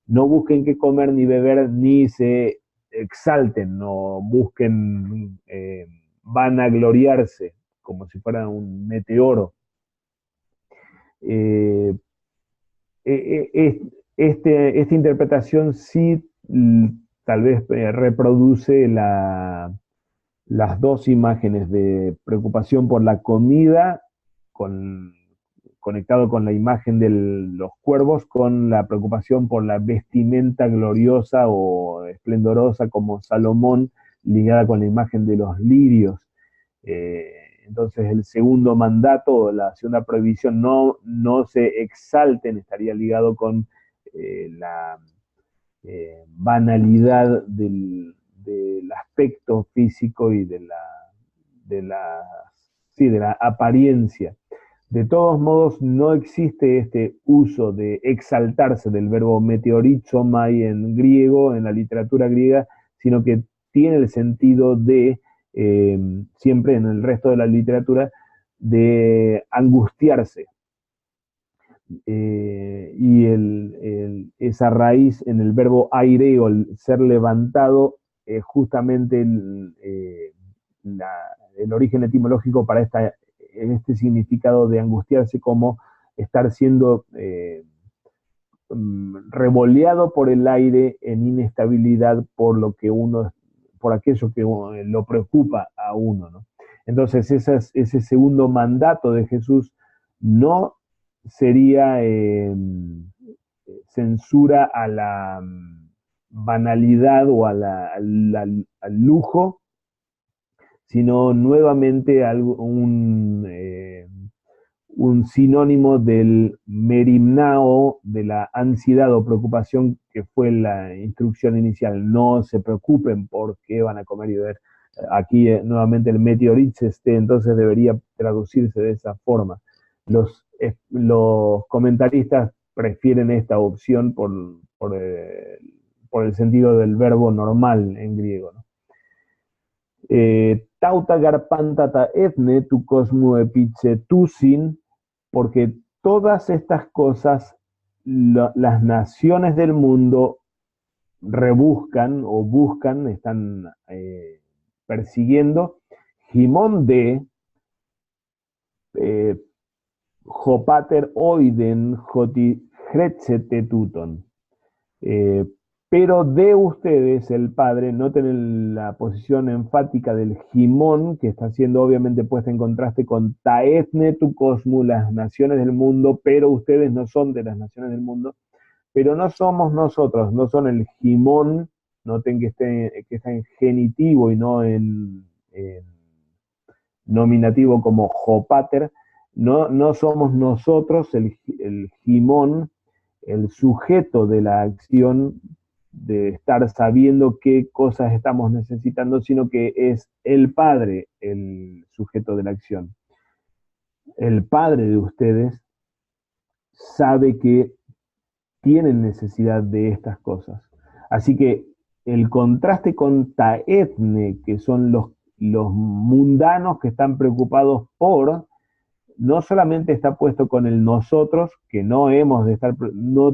no busquen qué comer ni beber, ni se exalten, no busquen vanagloriarse como si fuera un meteoro. Esta interpretación sí tal vez reproduce las dos imágenes de preocupación por la comida, conectado con la imagen de los cuervos, con la preocupación por la vestimenta gloriosa o esplendorosa como Salomón, ligada con la imagen de los lirios. Entonces el segundo mandato, la segunda prohibición, no se exalten, estaría ligado con la banalidad del aspecto físico y de la apariencia. De todos modos, no existe este uso de exaltarse del verbo meteorizomai en griego, en la literatura griega, sino que tiene el sentido de, siempre en el resto de la literatura, de angustiarse. Y esa raíz en el verbo aireo, el ser levantado, es justamente el origen etimológico para este significado de angustiarse, como estar siendo revoleado por el aire en inestabilidad por aquello que lo preocupa a uno, ¿no? Entonces ese segundo mandato de Jesús no sería censura a la banalidad o al lujo, sino nuevamente un sinónimo del merimnao, de la ansiedad o preocupación que fue la instrucción inicial. No se preocupen por qué van a comer y beber. Aquí nuevamente el meteoritzeste, entonces debería traducirse de esa forma. Los comentaristas prefieren esta opción por el sentido del verbo normal en griego, ¿no? Tauta garpantata etne tu cosmo epitzetusin, porque todas estas cosas las naciones del mundo rebuscan o buscan, están persiguiendo, Gimón de eh, Jopater oiden joti tuton. Eh, pero de ustedes, el Padre, noten la posición enfática del Gimón, que está siendo obviamente puesta en contraste con Taetne tu cosmu, las naciones del mundo, pero ustedes no son de las naciones del mundo, pero no somos nosotros, no son el Gimón, noten que está en genitivo y no en nominativo como Jopater, no somos nosotros el Gimón, el sujeto de la acción de estar sabiendo qué cosas estamos necesitando, sino que es el Padre el sujeto de la acción. El Padre de ustedes sabe que tienen necesidad de estas cosas. Así que el contraste con Taetne, que son los mundanos que están preocupados por, no solamente está puesto con el nosotros, que no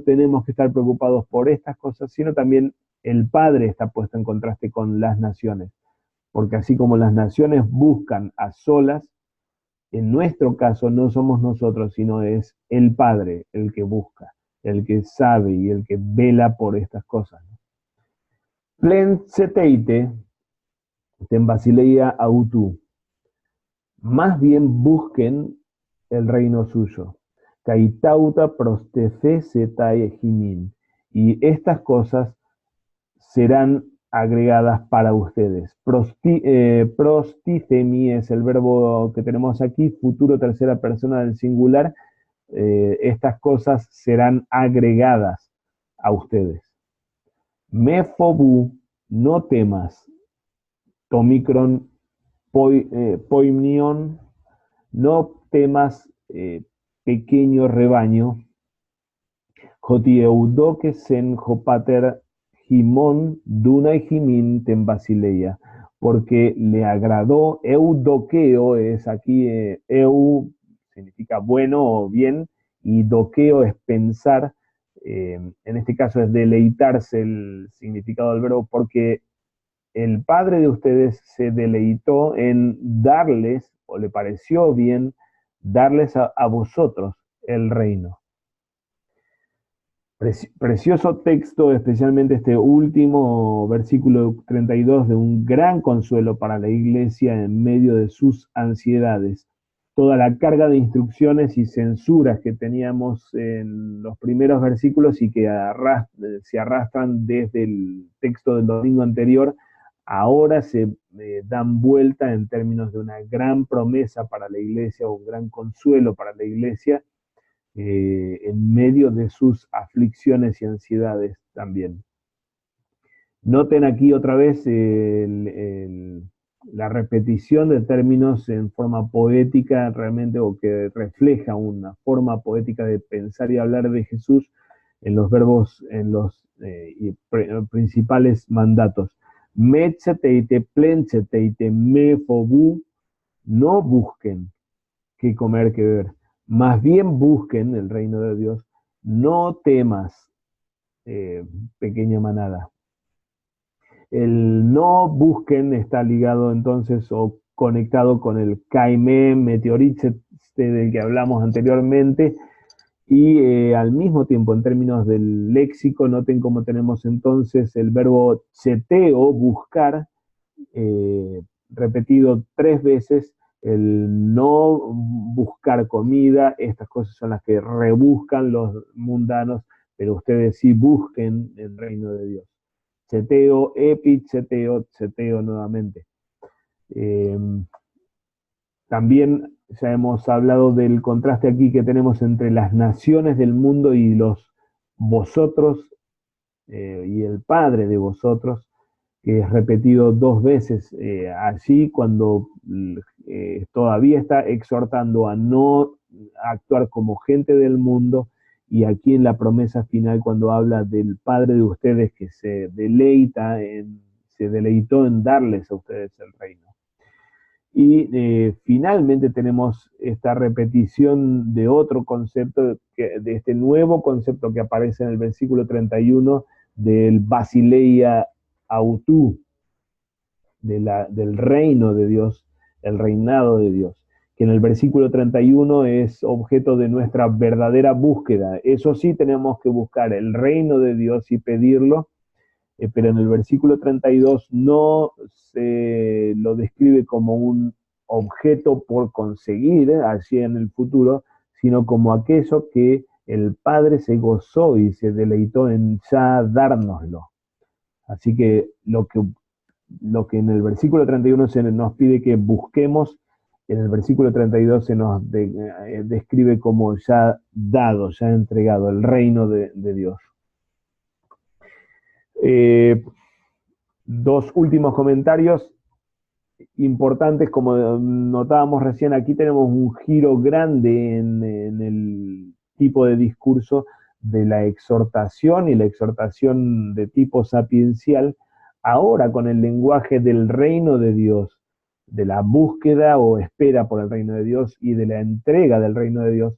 tenemos que estar preocupados por estas cosas, sino también el Padre está puesto en contraste con las naciones. Porque así como las naciones buscan a solas, en nuestro caso no somos nosotros, sino es el Padre el que busca, el que sabe y el que vela por estas cosas. Plen seteite, ten basileia autu. Más bien busquen el reino suyo. Kaitauta prostefe setae jimin. Y estas cosas serán agregadas para ustedes. Prostifemi es el verbo que tenemos aquí, futuro tercera persona del singular. Estas cosas serán agregadas a ustedes. Mefobu, no temas. Tomicron poimnion, no temas, pequeño rebaño. Jotieudoque sen jopater Jimón duna y Jimín ten basileia, porque le agradó, eudoqueo es aquí, significa bueno o bien, y doqueo es pensar, en este caso es deleitarse el significado del verbo, porque el Padre de ustedes se deleitó en darles, o le pareció bien, darles a vosotros el reino. Precioso texto, especialmente este último versículo 32, de un gran consuelo para la iglesia en medio de sus ansiedades. Toda la carga de instrucciones y censuras que teníamos en los primeros versículos y que se arrastran desde el texto del domingo anterior, ahora se dan vuelta en términos de una gran promesa para la iglesia, o un gran consuelo para la iglesia, en medio de sus aflicciones y ansiedades también. Noten aquí otra vez la repetición de términos en forma poética realmente, o que refleja una forma poética de pensar y hablar de Jesús en los verbos, en los principales mandatos. Metzeteite, plencheteite, mefobu, no busquen qué comer, qué beber. Más bien busquen el reino de Dios. No temas, pequeña manada. El no busquen está ligado entonces o conectado con el caime, meteorite, del que hablamos anteriormente, y al mismo tiempo, en términos del léxico, noten cómo tenemos entonces el verbo cheteo, buscar, repetido 3 veces. El no buscar comida, estas cosas son las que rebuscan los mundanos, pero ustedes sí busquen el reino de Dios. Cheteo, epi, cheteo, cheteo nuevamente. También ya hemos hablado del contraste aquí que tenemos entre las naciones del mundo y los vosotros, y el Padre de vosotros, que es repetido 2 veces allí, cuando todavía está exhortando a no actuar como gente del mundo, y aquí en la promesa final, cuando habla del Padre de ustedes que se deleitó en darles a ustedes el reino. Y finalmente tenemos esta repetición de otro concepto, de este nuevo concepto que aparece en el versículo 31, del Basileia Autú, del reino de Dios, el reinado de Dios, que en el versículo 31 es objeto de nuestra verdadera búsqueda. Eso sí, tenemos que buscar el reino de Dios y pedirlo, pero en el versículo 32 no se lo describe como un objeto por conseguir allí en el futuro, sino como aquello que el Padre se gozó y se deleitó en ya dárnoslo. Así que lo que en el versículo 31 se nos pide que busquemos, en el versículo 32 se nos describe como ya dado, ya entregado, el reino de Dios. Dos últimos comentarios importantes, como notábamos recién, aquí tenemos un giro grande en el tipo de discurso de la exhortación, y la exhortación de tipo sapiencial, ahora con el lenguaje del reino de Dios, de la búsqueda o espera por el reino de Dios y de la entrega del reino de Dios.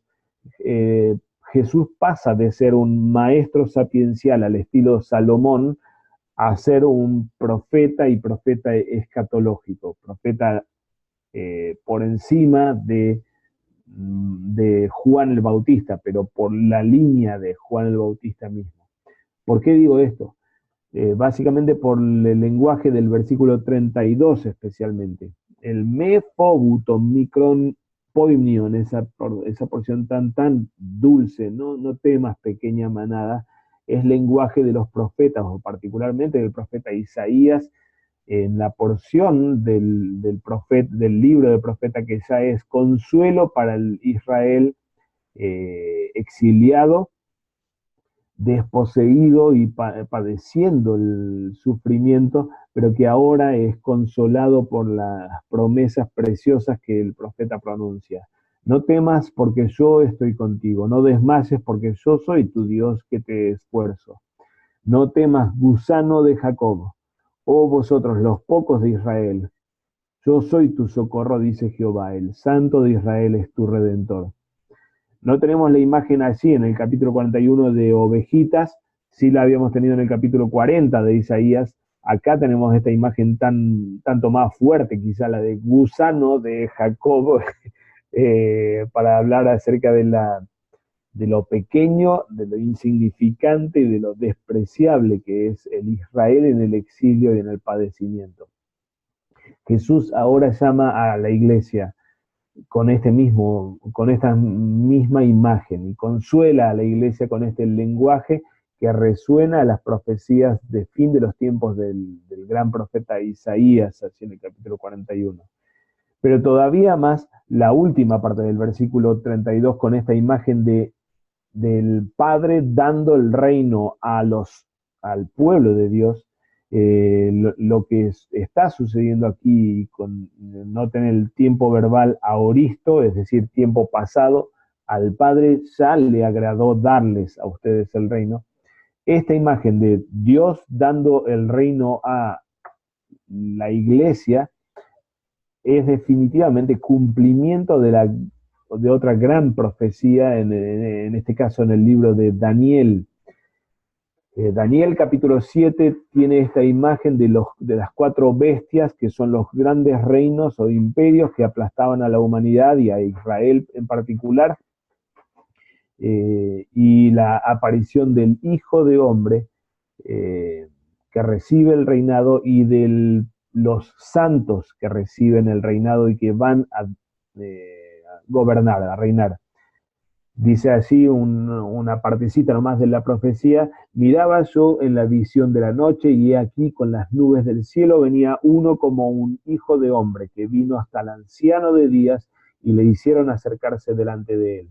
Jesús pasa de ser un maestro sapiencial al estilo Salomón a ser un profeta, y profeta escatológico, profeta por encima de Juan el Bautista, pero por la línea de Juan el Bautista mismo. ¿Por qué digo esto? Básicamente por el lenguaje del versículo 32 especialmente. El me fobuto micron poimnion, esa porción tan dulce, no temas pequeña manada, es lenguaje de los profetas, o particularmente del profeta Isaías, en la porción del libro del profeta que ya es consuelo para el Israel exiliado, desposeído y padeciendo el sufrimiento, pero que ahora es consolado por las promesas preciosas que el profeta pronuncia. No temas porque yo estoy contigo, no desmayes porque yo soy tu Dios que te esfuerzo. No temas, gusano de Jacob, oh vosotros los pocos de Israel. Yo soy tu socorro, dice Jehová, el Santo de Israel es tu Redentor. No tenemos la imagen allí en el capítulo 41 de ovejitas, sí la habíamos tenido en el capítulo 40 de Isaías. Acá tenemos esta imagen tanto más fuerte, quizá la de gusano de Jacob, para hablar acerca de lo pequeño, de lo insignificante y de lo despreciable que es el Israel en el exilio y en el padecimiento. Jesús ahora llama a la iglesia con esta misma imagen, y consuela a la iglesia con este lenguaje que resuena a las profecías de fin de los tiempos del gran profeta Isaías, así en el capítulo 41. Pero todavía más la última parte del versículo 32, con esta imagen del Padre dando el reino al pueblo de Dios. Lo que está sucediendo aquí, noten el tiempo verbal aoristo, es decir, tiempo pasado, al Padre ya le agradó darles a ustedes el reino. Esta imagen de Dios dando el reino a la iglesia es definitivamente cumplimiento de otra gran profecía, en este caso en el libro de Daniel. Daniel capítulo 7 tiene esta imagen de las cuatro bestias, que son los grandes reinos o imperios que aplastaban a la humanidad y a Israel en particular, y la aparición del Hijo de Hombre que recibe el reinado, y de los santos que reciben el reinado y que van a gobernar, a reinar. Dice así una partecita nomás de la profecía: miraba yo en la visión de la noche, y he aquí con las nubes del cielo venía uno como un hijo de hombre, que vino hasta el anciano de días, y le hicieron acercarse delante de él.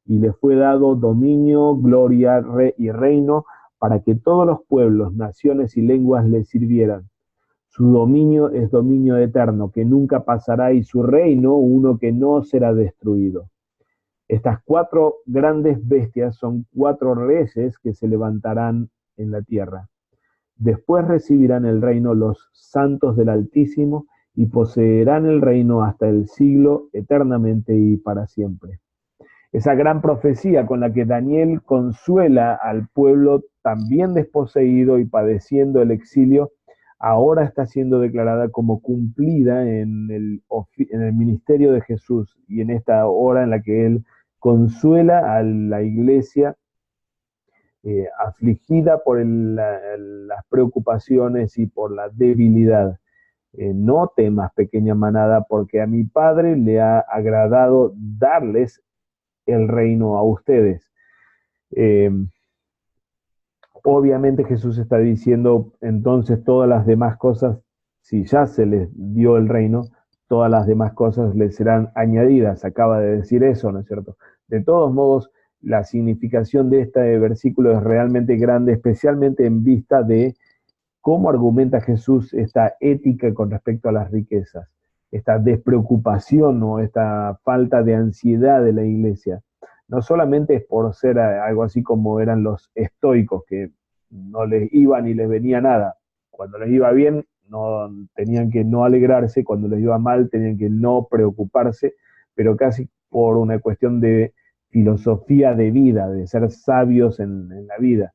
Y le fue dado dominio, gloria y reino, para que todos los pueblos, naciones y lenguas le sirvieran. Su dominio es dominio eterno, que nunca pasará, y su reino uno que no será destruido. Estas cuatro grandes bestias son cuatro reyes que se levantarán en la tierra. Después recibirán el reino los santos del Altísimo, y poseerán el reino hasta el siglo, eternamente y para siempre. esa gran profecía con la que Daniel consuela al pueblo también desposeído y padeciendo el exilio, ahora está siendo declarada como cumplida en el ministerio de Jesús y en esta hora en la que Él consuela a la iglesia afligida por las preocupaciones y por la debilidad. No temas, pequeña manada, porque a mi Padre le ha agradado darles el reino a ustedes. Eh, Obviamente Jesús está diciendo entonces todas las demás cosas, si ya se les dio el reino, todas las demás cosas les serán añadidas. Acaba de decir eso, ¿no es cierto? De todos modos, la significación de este versículo es realmente grande, especialmente en vista de cómo argumenta Jesús esta ética con respecto a las riquezas, esta despreocupación o esta falta de ansiedad de la iglesia. No solamente es por ser algo así como eran los estoicos, que no les iba ni les venía nada. Cuando les iba bien, no, tenían que no alegrarse, cuando les iba mal, tenían que no preocuparse, pero casi por una cuestión de filosofía de vida, de ser sabios en la vida,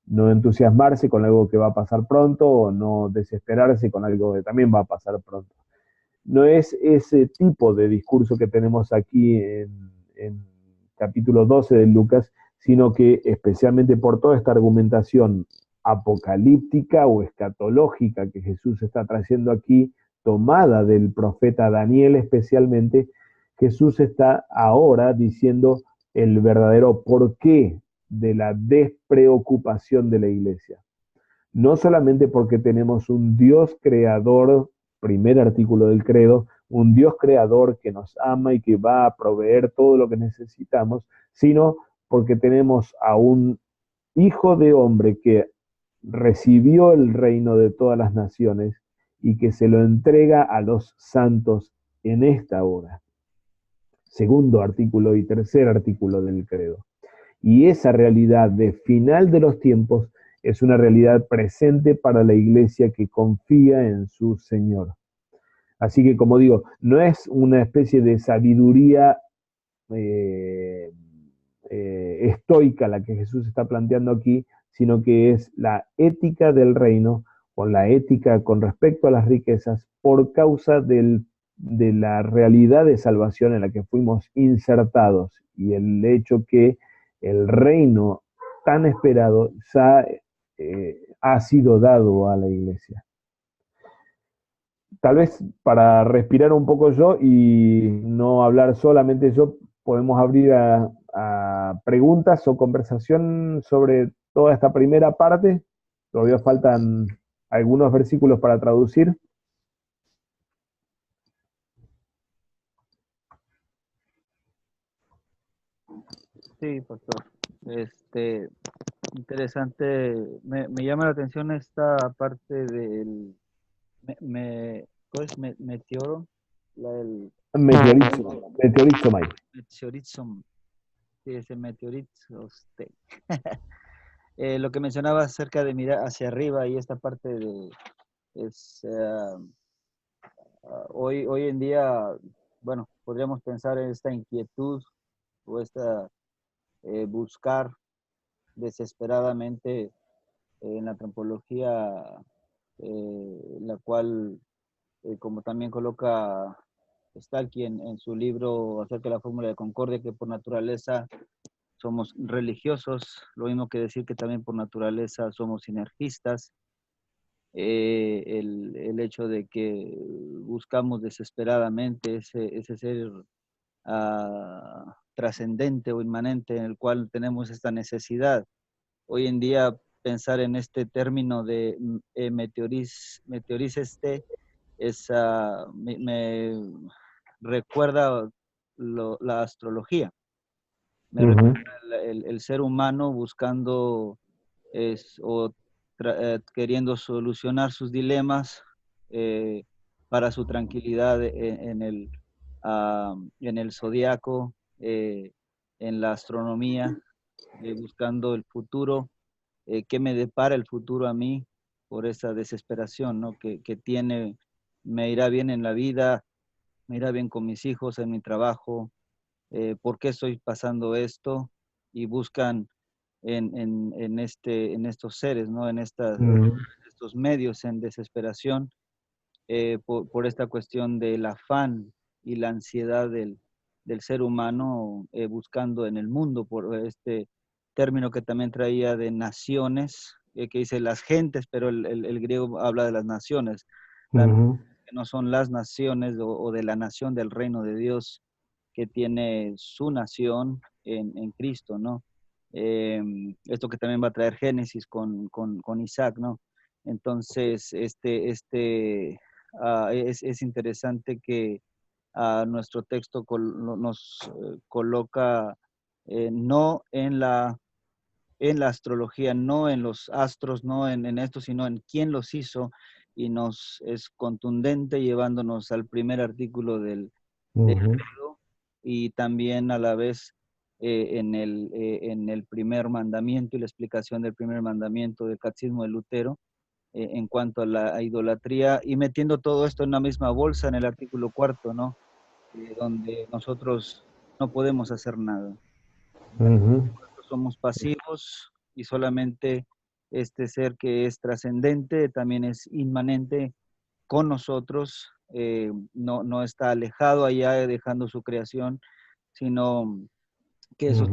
no entusiasmarse con algo que va a pasar pronto o no desesperarse con algo que también va a pasar pronto. No es ese tipo de discurso que tenemos aquí en capítulo 12 de Lucas, sino que especialmente por toda esta argumentación apocalíptica o escatológica que Jesús está trayendo aquí, tomada del profeta Daniel especialmente, Jesús está ahora diciendo el verdadero porqué de la despreocupación de la iglesia. No solamente porque tenemos un Dios creador, primer artículo del credo, un Dios creador que nos ama y que va a proveer todo lo que necesitamos, sino porque tenemos a un hijo de hombre que recibió el reino de todas las naciones y que se lo entrega a los santos en esta hora. Segundo artículo y tercer artículo del credo. Y esa realidad de final de los tiempos es una realidad presente para la iglesia que confía en su Señor. Así que, como digo, no es una especie de sabiduría eh, estoica la que Jesús está planteando aquí, sino que es la ética del reino o la ética con respecto a las riquezas por causa de la realidad de salvación en la que fuimos insertados y el hecho que el reino tan esperado ya ha sido dado a la iglesia. Tal vez para respirar un poco yo y no hablar solamente yo, podemos abrir a preguntas o conversación sobre toda esta primera parte. Todavía faltan algunos versículos para traducir. Sí, pastor. Interesante. Me llama la atención esta parte del ¿cuál es? Meteoro, el Meteorizo, meteorizo, Mike. meteorizum, sí, ese meteorizo. Lo que mencionaba acerca de mirar hacia arriba y esta parte de es hoy en día, bueno, podríamos pensar en esta inquietud o esta buscar desesperadamente en la antropología, la cual, como también coloca Stalky en su libro acerca de la fórmula de concordia, que por naturaleza somos religiosos, lo mismo que decir que también por naturaleza somos sinergistas. El hecho de que buscamos desesperadamente ese ser trascendente o inmanente en el cual tenemos esta necesidad. Hoy en día pensar en este término de meteoriceste es, me recuerda la astrología, me recuerda Uh-huh. el ser humano buscando o queriendo solucionar sus dilemas eh, para su tranquilidad en el zodiaco, en la astronomía, buscando el futuro, qué me depara el futuro a mí por esa desesperación, ¿no? Que tiene, me irá bien en la vida, me irá bien con mis hijos, en mi trabajo, por qué estoy pasando esto, y buscan en estos seres, ¿no? Estos medios en desesperación, por esta cuestión del afán y la ansiedad del ser humano, buscando en el mundo, por este término que también traía de naciones, que dice las gentes, pero el griego habla de las naciones, que no son las naciones o de la nación del reino de Dios, que tiene su nación en Cristo, ¿no? Esto que también va a traer Génesis con Isaac, ¿no? Entonces, es interesante que nuestro texto nos coloca, no en la astrología, no en los astros, no en esto, sino en quién los hizo, y nos es contundente llevándonos al primer artículo del credo, y también a la vez en el primer mandamiento y la explicación del primer mandamiento del Catecismo de Lutero, en cuanto a la idolatría, y metiendo todo esto en una misma bolsa en el artículo cuarto, ¿no? Donde nosotros no podemos hacer nada. Nosotros somos pasivos, y solamente este ser que es trascendente también es inmanente con nosotros, no está alejado allá dejando su creación, sino que eso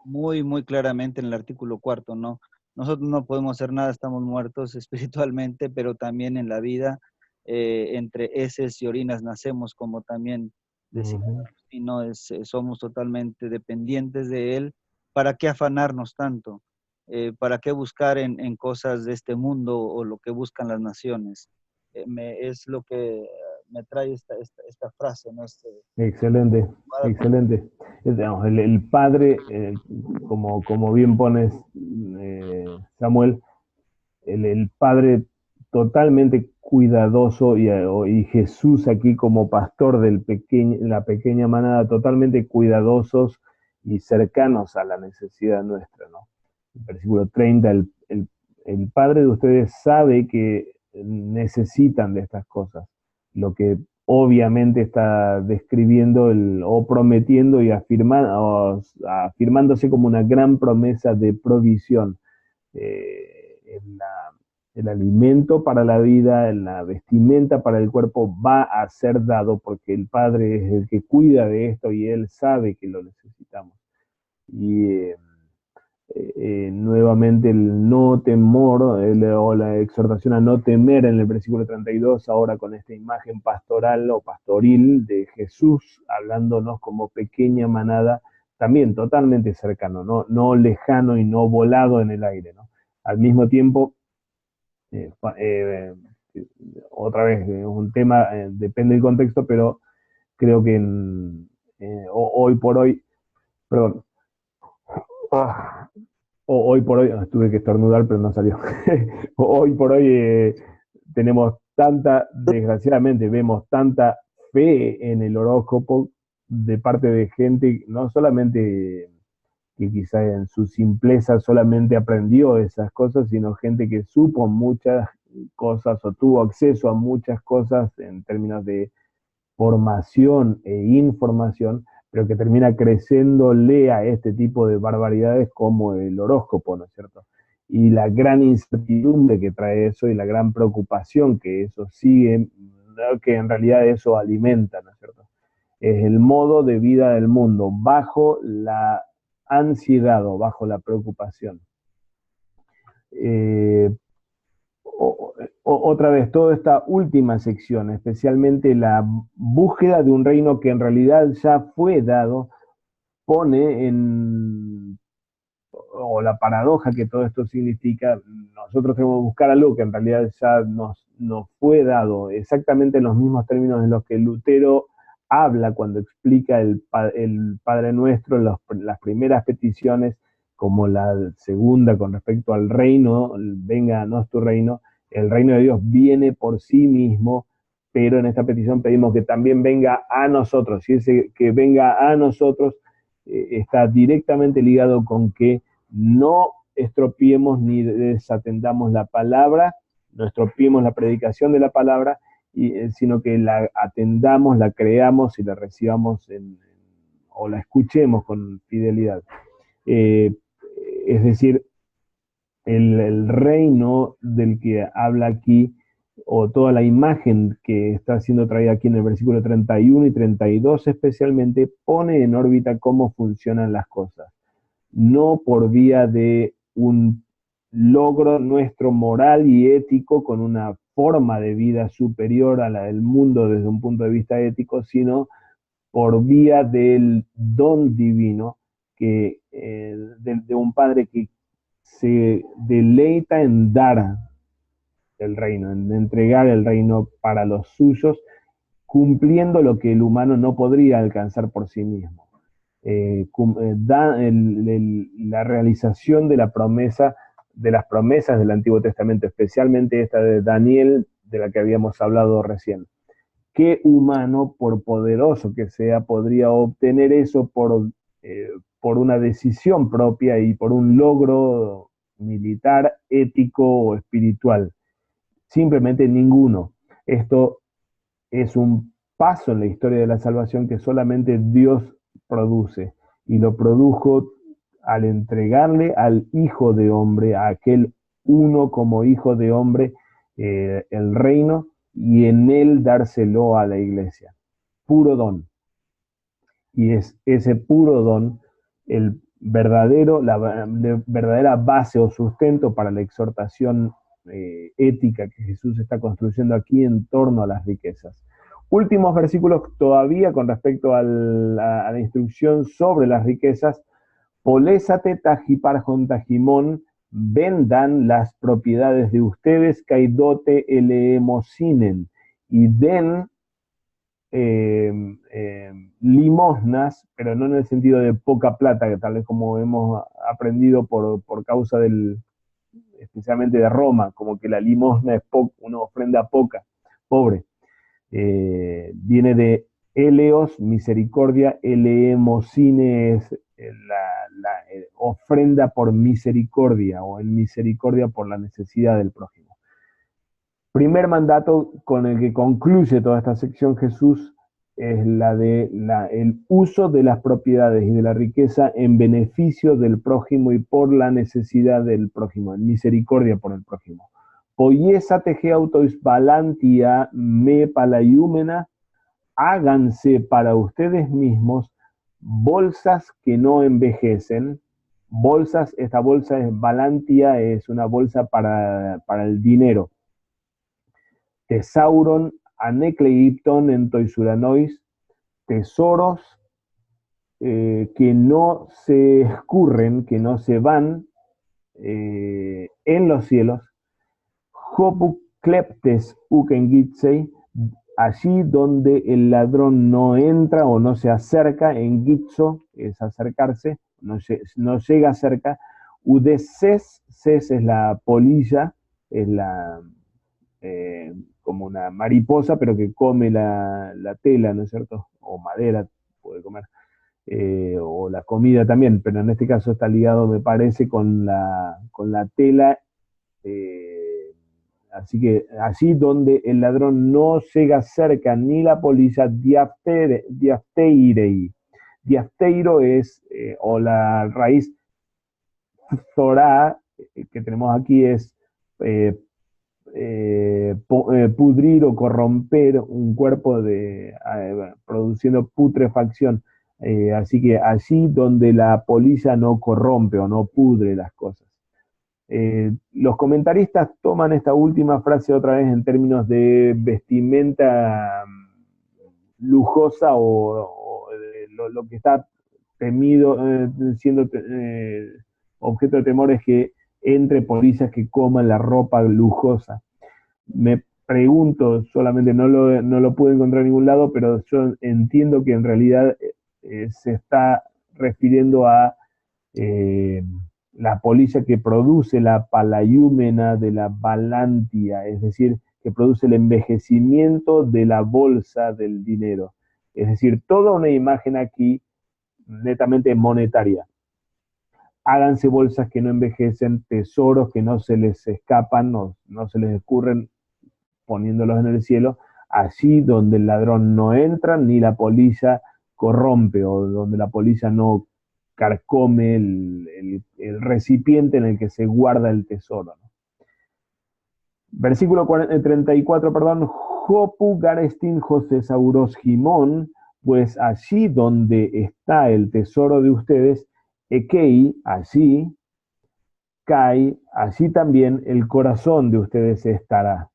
muy, muy claramente en el artículo cuarto, ¿no? Nosotros no podemos hacer nada, estamos muertos espiritualmente, pero también en la vida, entre heces y orinas nacemos, como también decía Agustino, somos totalmente dependientes de Él. ¿Para qué afanarnos tanto? ¿Para qué buscar en cosas de este mundo o lo que buscan las naciones? Es lo que me trae esta frase, ¿no? Excelente, excelente. Digamos, el padre, como bien pones, Samuel, el padre totalmente cuidadoso y Jesús aquí como pastor la pequeña manada, totalmente cuidadosos y cercanos a la necesidad nuestra, ¿no? El versículo 30, el padre de ustedes sabe que necesitan de estas cosas, lo que obviamente está describiendo o prometiendo y afirmándose como una gran promesa de provisión. El alimento para la vida, la vestimenta para el cuerpo va a ser dado porque el Padre es el que cuida de esto y Él sabe que lo necesitamos. Y nuevamente el no temor, o la exhortación a no temer en el versículo 32, ahora con esta imagen pastoral o pastoril de Jesús hablándonos como pequeña manada, también totalmente cercano, no lejano y no volado en el aire, ¿no? Al mismo tiempo, eh, otra vez, es un tema, depende del contexto, pero creo que hoy por hoy, perdón, hoy por hoy, tuve que estornudar, pero no salió. Hoy por hoy tenemos desgraciadamente, vemos tanta fe en el horóscopo de parte de gente, no solamente que quizá en su simpleza solamente aprendió esas cosas, sino gente que supo muchas cosas o tuvo acceso a muchas cosas en términos de formación e información, pero que termina creciéndole a este tipo de barbaridades como el horóscopo, ¿no es cierto? Y la gran incertidumbre que trae eso y la gran preocupación que eso sigue, que en realidad eso alimenta, ¿no es cierto? Es el modo de vida del mundo, bajo la ansiedad o bajo la preocupación. Eh, Otra vez, toda esta última sección, especialmente la búsqueda de un reino que en realidad ya fue dado, pone o la paradoja que todo esto significa, nosotros tenemos que buscar algo que en realidad ya nos fue dado, exactamente en los mismos términos en los que Lutero habla cuando explica el Padre Nuestro, las primeras peticiones, como la segunda con respecto al reino, venga a nosotros tu reino. El reino de Dios viene por sí mismo, pero en esta petición pedimos que también venga a nosotros, y ese que venga a nosotros está directamente ligado con que no estropiemos ni desatendamos la palabra, no estropiemos la predicación de la palabra, sino que la atendamos, la creamos y la recibamos o la escuchemos con fidelidad. Es decir, el reino del que habla aquí, o toda la imagen que está siendo traída aquí en el versículo 31 y 32 especialmente, pone en órbita cómo funcionan las cosas. No por vía de un logro nuestro moral y ético con una forma de vida superior a la del mundo desde un punto de vista ético, sino por vía del don divino que, de un Padre que se deleita en dar el reino, en entregar el reino para los suyos, cumpliendo lo que el humano no podría alcanzar por sí mismo. La realización de la promesa, de las promesas del Antiguo Testamento, especialmente esta de Daniel, de la que habíamos hablado recién. ¿Qué humano, por poderoso que sea, podría obtener eso por una decisión propia y por un logro militar, ético o espiritual? Simplemente ninguno. Esto es un paso en la historia de la salvación que solamente Dios produce, y lo produjo al entregarle al Hijo de Hombre, a aquel uno como Hijo de Hombre, el reino, y en él dárselo a la iglesia. Puro don. Y es ese puro don la verdadera base o sustento para la exhortación ética que Jesús está construyendo aquí en torno a las riquezas. Últimos versículos todavía con respecto a la instrucción sobre las riquezas. Polésate tajiparjon tajimón, vendan las propiedades de ustedes, caidote eleemosinen, y den limosnas, pero no en el sentido de poca plata, que tal vez como hemos aprendido por causa especialmente de Roma, como que la limosna es una ofrenda poca, pobre. Viene de eleos, misericordia, eleemosine es la ofrenda por misericordia, o en misericordia por la necesidad del prójimo. Primer mandato con el que concluye toda esta sección Jesús es el uso de las propiedades y de la riqueza en beneficio del prójimo y por la necesidad del prójimo, en misericordia por el prójimo. Poiesa teje autois balantia me palayúmena, háganse para ustedes mismos bolsas que no envejecen. Bolsas, esta bolsa es balantia, es una bolsa para el dinero. Tesauron anecleipton entoisuranois, tesoros que no se escurren, que no se van en los cielos. Hopukleptes ukengitsei, allí donde el ladrón no entra o no se acerca, en gitzo es acercarse, no llega cerca. Udeses, ses es la polilla, es como una mariposa, pero que come la tela, ¿no es cierto? O madera puede comer, o la comida también, pero en este caso está ligado, me parece, con la tela. Así que allí donde el ladrón no llega cerca, ni la polilla, diafteirei. Diafteiro es, o la raíz zorá, que tenemos aquí, es pudrir o corromper un cuerpo produciendo putrefacción. Así que allí donde la polilla no corrompe o no pudre las cosas. Los comentaristas toman esta última frase otra vez en términos de vestimenta lujosa o lo que está temido, siendo objeto de temor es que entre polillas que coman la ropa lujosa. Me pregunto, solamente no lo pude encontrar en ningún lado, pero yo entiendo que en realidad se está refiriendo a la polilla que produce la palayúmena de la balantia, es decir, que produce el envejecimiento de la bolsa del dinero. Es decir, toda una imagen aquí netamente monetaria. Háganse bolsas que no envejecen, tesoros que no se les escapan, no se les escurren, poniéndolos en el cielo, allí donde el ladrón no entra, ni la polilla corrompe o donde la polilla no carcome el recipiente en el que se guarda el tesoro, ¿no? Versículo 34, perdón. Jopu garestin Josesauros Gimón, pues allí donde está el tesoro de ustedes, Ekei, allí, Kai, allí también el corazón de ustedes estará.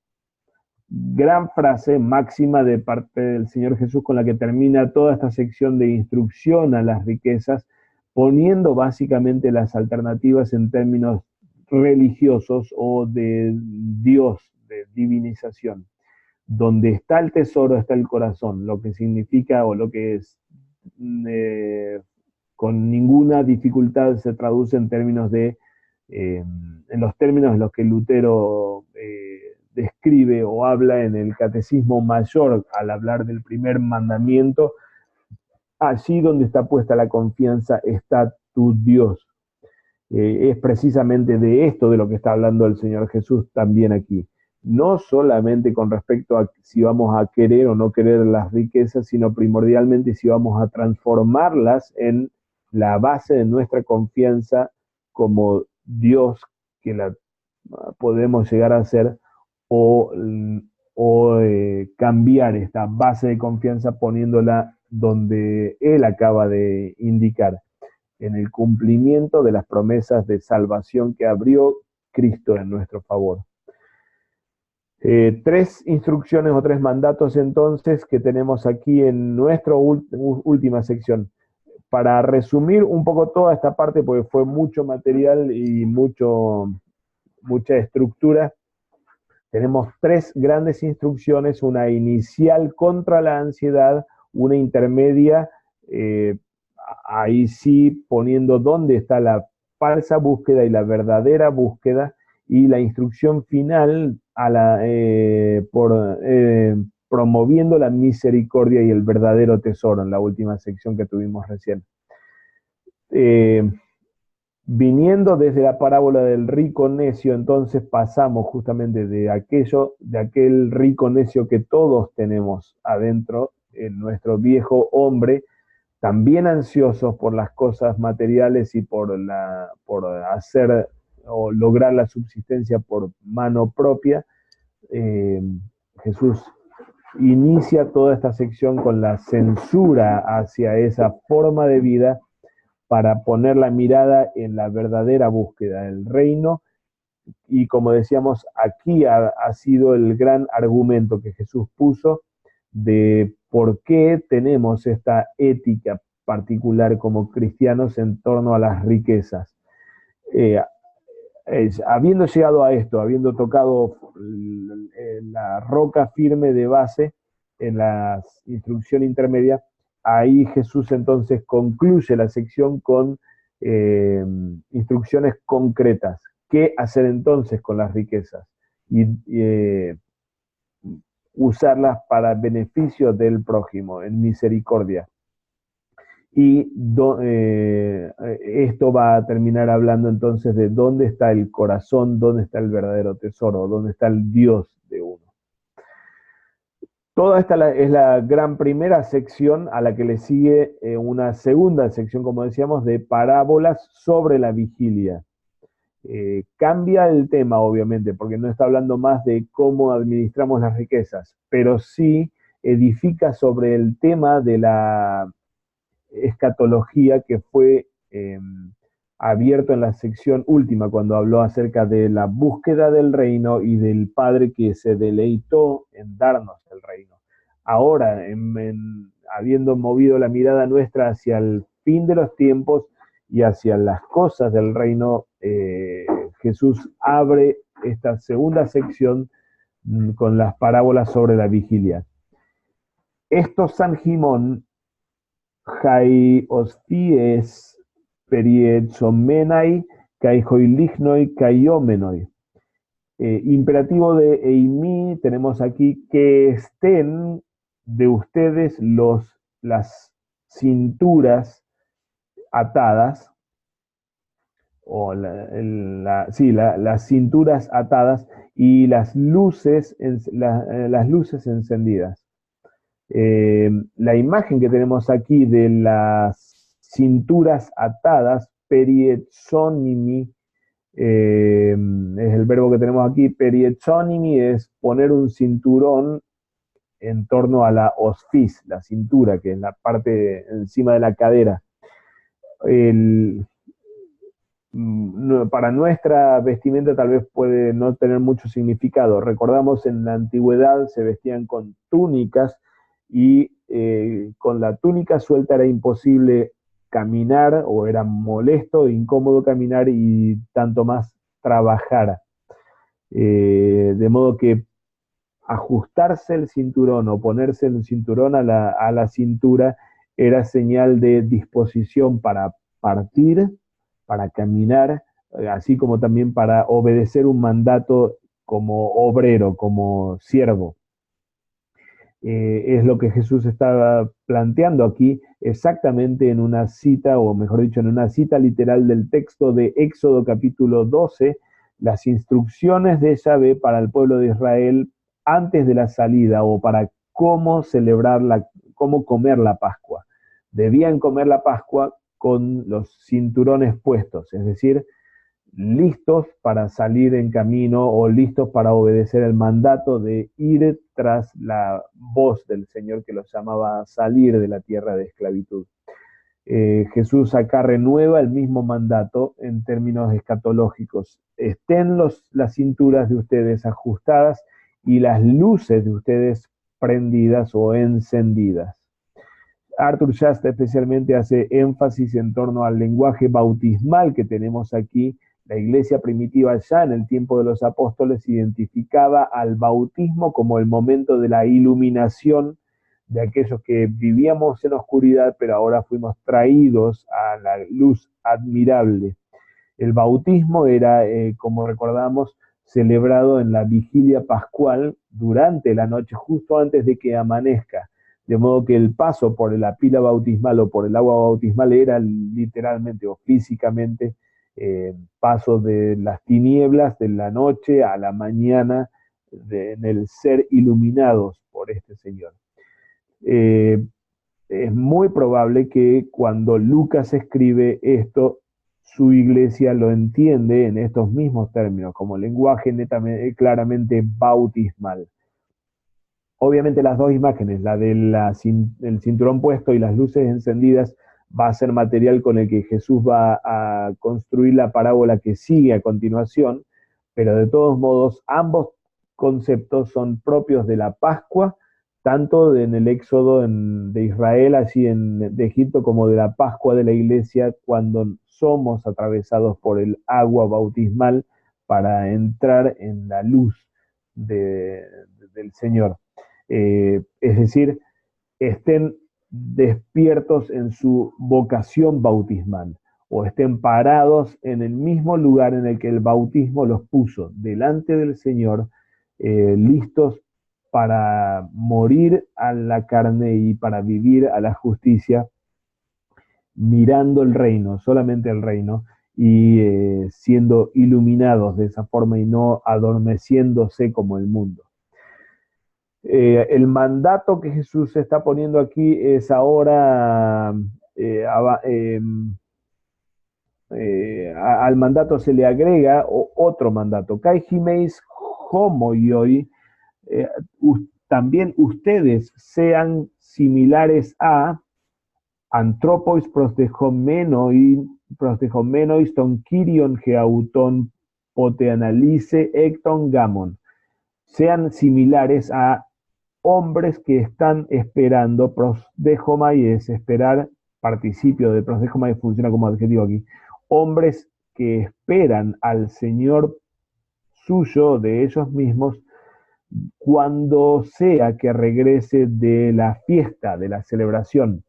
Gran frase máxima de parte del Señor Jesús con la que termina toda esta sección de instrucción a las riquezas, poniendo básicamente las alternativas en términos religiosos o de Dios, de divinización. Donde está el tesoro está el corazón, lo que significa o lo que es con ninguna dificultad se traduce en términos de, en los términos en los que Lutero describe o habla en el Catecismo Mayor al hablar del primer mandamiento. Allí donde está puesta la confianza está tu Dios. Es precisamente de esto de lo que está hablando el Señor Jesús también aquí. No solamente con respecto a si vamos a querer o no querer las riquezas, sino primordialmente si vamos a transformarlas en la base de nuestra confianza como Dios, que la podemos llegar a ser, o cambiar esta base de confianza poniéndola donde Él acaba de indicar, en el cumplimiento de las promesas de salvación que abrió Cristo en nuestro favor. Tres instrucciones o tres mandatos entonces que tenemos aquí en nuestra última sección. Para resumir un poco toda esta parte, porque fue mucho material y mucha estructura, tenemos tres grandes instrucciones, una inicial contra la ansiedad, una intermedia, ahí sí poniendo dónde está la falsa búsqueda y la verdadera búsqueda, y la instrucción final promoviendo la misericordia y el verdadero tesoro en la última sección que tuvimos recién. Viniendo desde la parábola del rico necio, entonces pasamos justamente de aquel rico necio que todos tenemos adentro, en nuestro viejo hombre, también ansiosos por las cosas materiales y por hacer o lograr la subsistencia por mano propia. Jesús inicia toda esta sección con la censura hacia esa forma de vida para poner la mirada en la verdadera búsqueda del reino. Y como decíamos, aquí ha sido el gran argumento que Jesús puso de por qué tenemos esta ética particular como cristianos en torno a las riquezas. Habiendo llegado a esto, habiendo tocado la roca firme de base en la instrucción intermedia, ahí Jesús entonces concluye la sección con instrucciones concretas. ¿Qué hacer entonces con las riquezas? Y usarlas para beneficio del prójimo, en misericordia. Y esto va a terminar hablando entonces de dónde está el corazón, dónde está el verdadero tesoro, dónde está el Dios de uno. Toda esta es la gran primera sección a la que le sigue una segunda sección, como decíamos, de parábolas sobre la vigilia. Cambia el tema, obviamente, porque no está hablando más de cómo administramos las riquezas, pero sí edifica sobre el tema de la escatología que fue abierto en la sección última, cuando habló acerca de la búsqueda del reino y del Padre que se deleitó en darnos el reino. Ahora, habiendo movido la mirada nuestra hacia el fin de los tiempos y hacia las cosas del reino, Jesús abre esta segunda sección con las parábolas sobre la vigilia. Esto San Gimón, Jai osties perietsomenai, kai hoilignoi, kai omenoi. Imperativo de eimi, tenemos aquí que estén de ustedes las cinturas atadas, o las cinturas atadas y las luces encendidas. La imagen que tenemos aquí de las cinturas atadas, periezonimi, es el verbo que tenemos aquí. Periezonimi es poner un cinturón en torno a la osfis, la cintura, que es la parte encima de la cadera. El, para nuestra vestimenta tal vez puede no tener mucho significado. Recordamos en la antigüedad se vestían con túnicas y con la túnica suelta era imposible caminar, o era molesto e incómodo caminar, y tanto más trabajar. De modo que ajustarse el cinturón o ponerse el cinturón a la cintura era señal de disposición para partir, para caminar, así como también para obedecer un mandato como obrero, como siervo. Es lo que Jesús estaba planteando aquí, exactamente en una cita, o mejor dicho, en una cita literal del texto de Éxodo capítulo 12, las instrucciones de Yahvé para el pueblo de Israel antes de la salida, o para cómo celebrar cómo comer la Pascua. Debían comer la Pascua con los cinturones puestos, es decir, listos para salir en camino, o listos para obedecer el mandato de ir tras la voz del Señor que los llamaba a salir de la tierra de esclavitud. Jesús acá renueva el mismo mandato en términos escatológicos. Estén las cinturas de ustedes ajustadas y las luces de ustedes prendidas o encendidas. Arthur Shasta especialmente hace énfasis en torno al lenguaje bautismal que tenemos aquí. La iglesia primitiva, ya en el tiempo de los apóstoles, identificaba al bautismo como el momento de la iluminación de aquellos que vivíamos en oscuridad, pero ahora fuimos traídos a la luz admirable. El bautismo era, como recordamos, celebrado en la vigilia pascual durante la noche, justo antes de que amanezca. De modo que el paso por la pila bautismal o por el agua bautismal era literalmente o físicamente paso de las tinieblas de la noche a la mañana, en el ser iluminados por este Señor. Es muy probable que cuando Lucas escribe esto, su iglesia lo entiende en estos mismos términos, como lenguaje netamente, claramente bautismal. Obviamente las dos imágenes, la del cinturón puesto y las luces encendidas, va a ser material con el que Jesús va a construir la parábola que sigue a continuación, pero de todos modos ambos conceptos son propios de la Pascua, tanto en el éxodo de Israel, así de Egipto, como de la Pascua de la iglesia, cuando somos atravesados por el agua bautismal para entrar en la luz del Señor. Es decir, estén despiertos en su vocación bautismal, o estén parados en el mismo lugar en el que el bautismo los puso, delante del Señor, listos para morir a la carne y para vivir a la justicia, mirando el reino, solamente el reino, y siendo iluminados de esa forma y no adormeciéndose como el mundo. El mandato que Jesús está poniendo aquí es ahora, al mandato se le agrega otro mandato. Kai himeis homo yoi, también ustedes sean similares a anthropois prostechomenois ton kyrion geauton poteanalice ecton gamon. Sean similares a hombres que están esperando. Prosdechomai es esperar, participio de prosdechomai funciona como adjetivo aquí. Hombres que esperan al Señor suyo, de ellos mismos, cuando sea que regrese de la fiesta, de la celebración.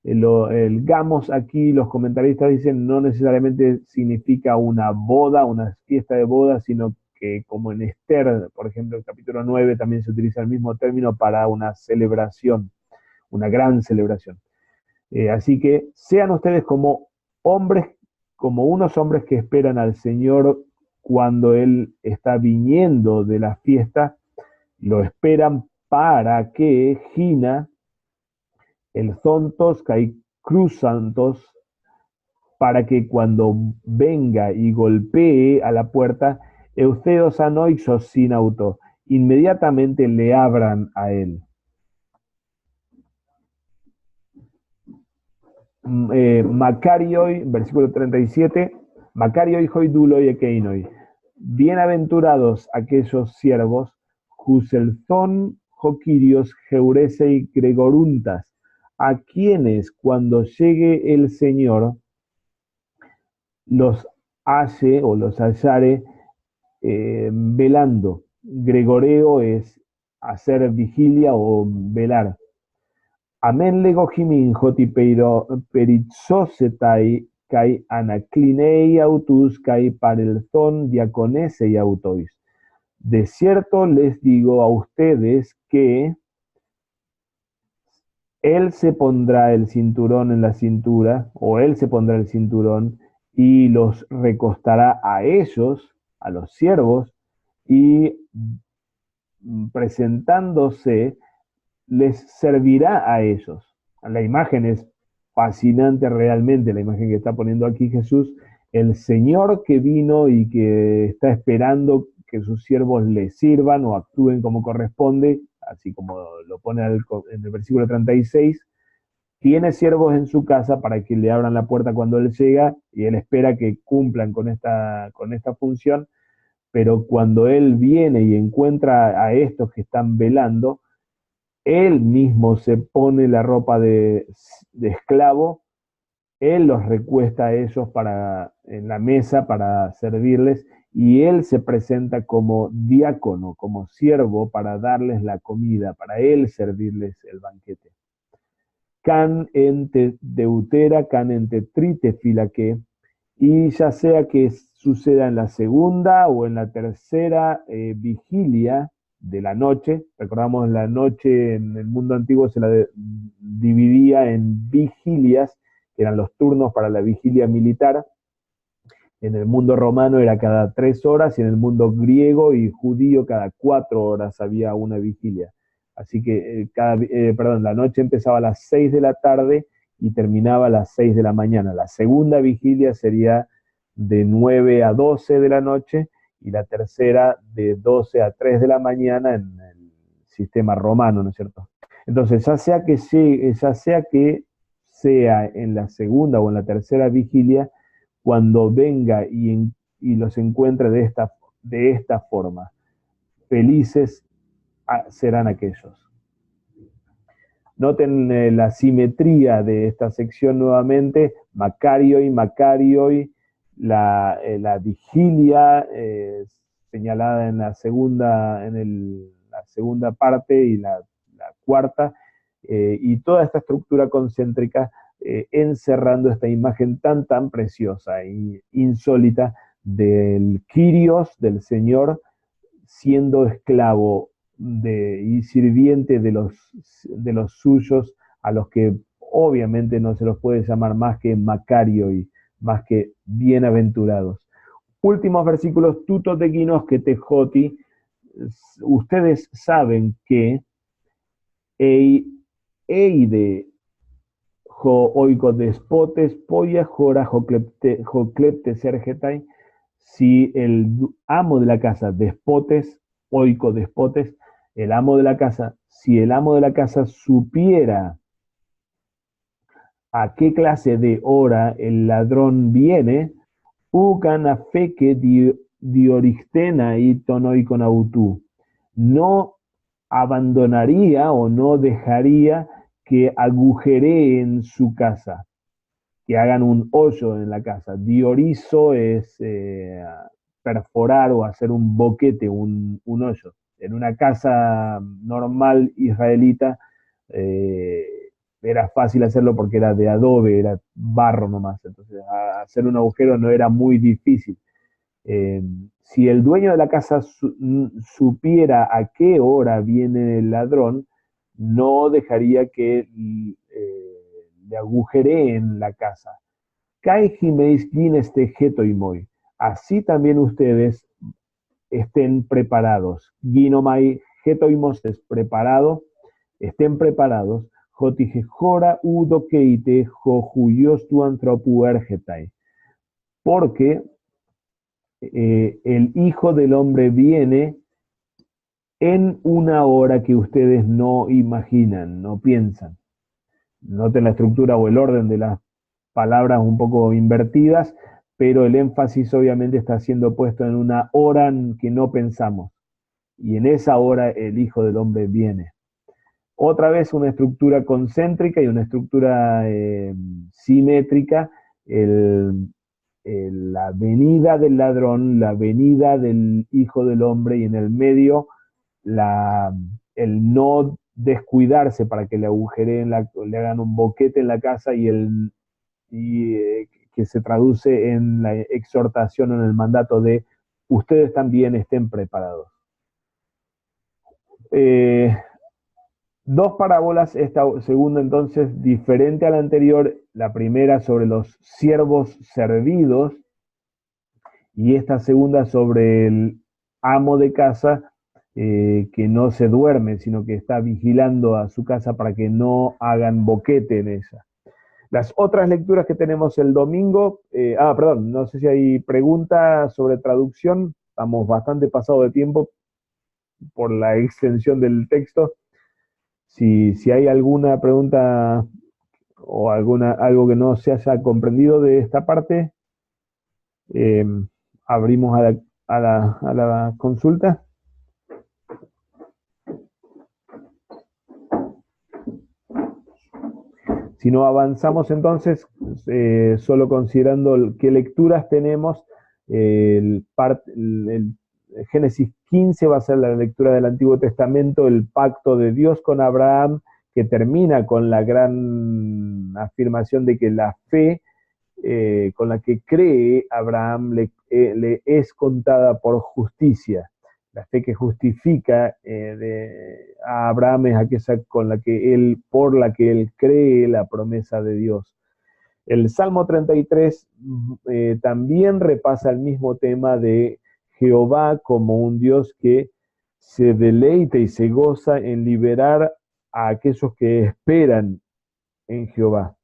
El gamos aquí, los comentaristas dicen, no necesariamente significa una boda, una fiesta de boda, sino que como en Esther, por ejemplo, el capítulo 9, también se utiliza el mismo término para una celebración, una gran celebración. Así que sean ustedes como hombres, como unos hombres que esperan al Señor cuando Él está viniendo de la fiesta, lo esperan para que Gina, el zontos kai cruzantos, para que cuando venga y golpee a la puerta, Euceos anoixos sin auto, inmediatamente le abran a él. Macarioi, versículo 37, Macarioi hoiduloi ekeinoi. Bienaventurados aquellos siervos, Juselzón, Joquirios, Geuresei, Gregoruntas, a quienes cuando llegue el Señor los halle o los hallare velando. Gregoreo es hacer vigilia o velar. Amén legojimin joti peritzosetai kai anaclinei autus kai parelzón diaconese y autois. De cierto les digo a ustedes que él se pondrá el cinturón en la cintura, o él se pondrá el cinturón y los recostará a ellos, a los siervos, y presentándose les servirá a ellos. La imagen es fascinante realmente, la imagen que está poniendo aquí Jesús, el Señor que vino y que está esperando que sus siervos le sirvan o actúen como corresponde, así como lo pone en el versículo 36, tiene siervos en su casa para que le abran la puerta cuando él llega y él espera que cumplan con esta función, pero cuando él viene y encuentra a estos que están velando, él mismo se pone la ropa de esclavo, él los recuesta a ellos en la mesa para servirles y él se presenta como diácono, como siervo para darles la comida, para él servirles el banquete. Can ente deutera, can ente trite filaque, y ya sea que suceda en la segunda o en la tercera vigilia de la noche, recordamos la noche en el mundo antiguo se la dividía en vigilias, que eran los turnos para la vigilia militar, en el mundo romano era cada 3 horas y en el mundo griego y judío cada 4 horas había una vigilia. Así que la noche empezaba a las 6 de la tarde y terminaba a las 6 de la mañana. La segunda vigilia sería de 9 a 12 de la noche y la tercera de 12 a 3 de la mañana en el sistema romano, ¿no es cierto? Entonces, ya sea que sea en la segunda o en la tercera vigilia, cuando venga y los encuentre de esta forma, felices serán aquellos. Noten la simetría de esta sección nuevamente, Macarioi, la vigilia señalada en la segunda, la segunda parte y la cuarta, y toda esta estructura concéntrica encerrando esta imagen tan preciosa e insólita del Kyrios, del Señor, siendo esclavo y sirviente de los suyos, a los que obviamente no se los puede llamar más que Macario y más que bienaventurados. Últimos versículos, tuto tequinos que tejoti, ustedes saben que eide jo oiko despotes poia jora joclepte sergetai, si el amo de la casa despotes, oiko despotes, el amo de la casa, si el amo de la casa supiera a qué clase de hora el ladrón viene, ucana feke dioristena y tonoikon autu, no abandonaría o no dejaría que agujereen su casa, que hagan un hoyo en la casa. Diorizo es perforar o hacer un boquete, un hoyo. En una casa normal israelita era fácil hacerlo porque era de adobe, era barro nomás. Entonces hacer un agujero no era muy difícil. Si el dueño de la casa supiera a qué hora viene el ladrón, no dejaría que le agujereen la casa. Así también ustedes estén preparados. Ginomai Getoimos es preparado, estén preparados, jotijejora udo keite jojuyos tu antropuergetai, porque el Hijo del Hombre viene en una hora que ustedes no imaginan, no piensan. Noten la estructura o el orden de las palabras un poco invertidas, pero el énfasis obviamente está siendo puesto en una hora que no pensamos. Y en esa hora el Hijo del Hombre viene. Otra vez una estructura concéntrica y una estructura simétrica. La venida del ladrón, la venida del Hijo del Hombre, y en el medio el no descuidarse para que le agujereen, le hagan un boquete en la casa, que se traduce en la exhortación, en el mandato de ustedes también estén preparados. Dos parábolas, esta segunda entonces diferente a la anterior, la primera sobre los siervos servidos y esta segunda sobre el amo de casa que no se duerme, sino que está vigilando a su casa para que no hagan boquete en ella. Las otras lecturas que tenemos el domingo, perdón, no sé si hay preguntas sobre traducción, estamos bastante pasados de tiempo por la extensión del texto. Si hay alguna pregunta o algo que no se haya comprendido de esta parte, abrimos a la consulta. Si no avanzamos entonces, solo considerando qué lecturas tenemos, el Génesis 15 va a ser la lectura del Antiguo Testamento, el pacto de Dios con Abraham, que termina con la gran afirmación de que la fe con la que cree Abraham le es contada por justicia. La fe que justifica a Abraham es aquella por la que él cree la promesa de Dios. El Salmo 33 también repasa el mismo tema de Jehová como un Dios que se deleita y se goza en liberar a aquellos que esperan en Jehová.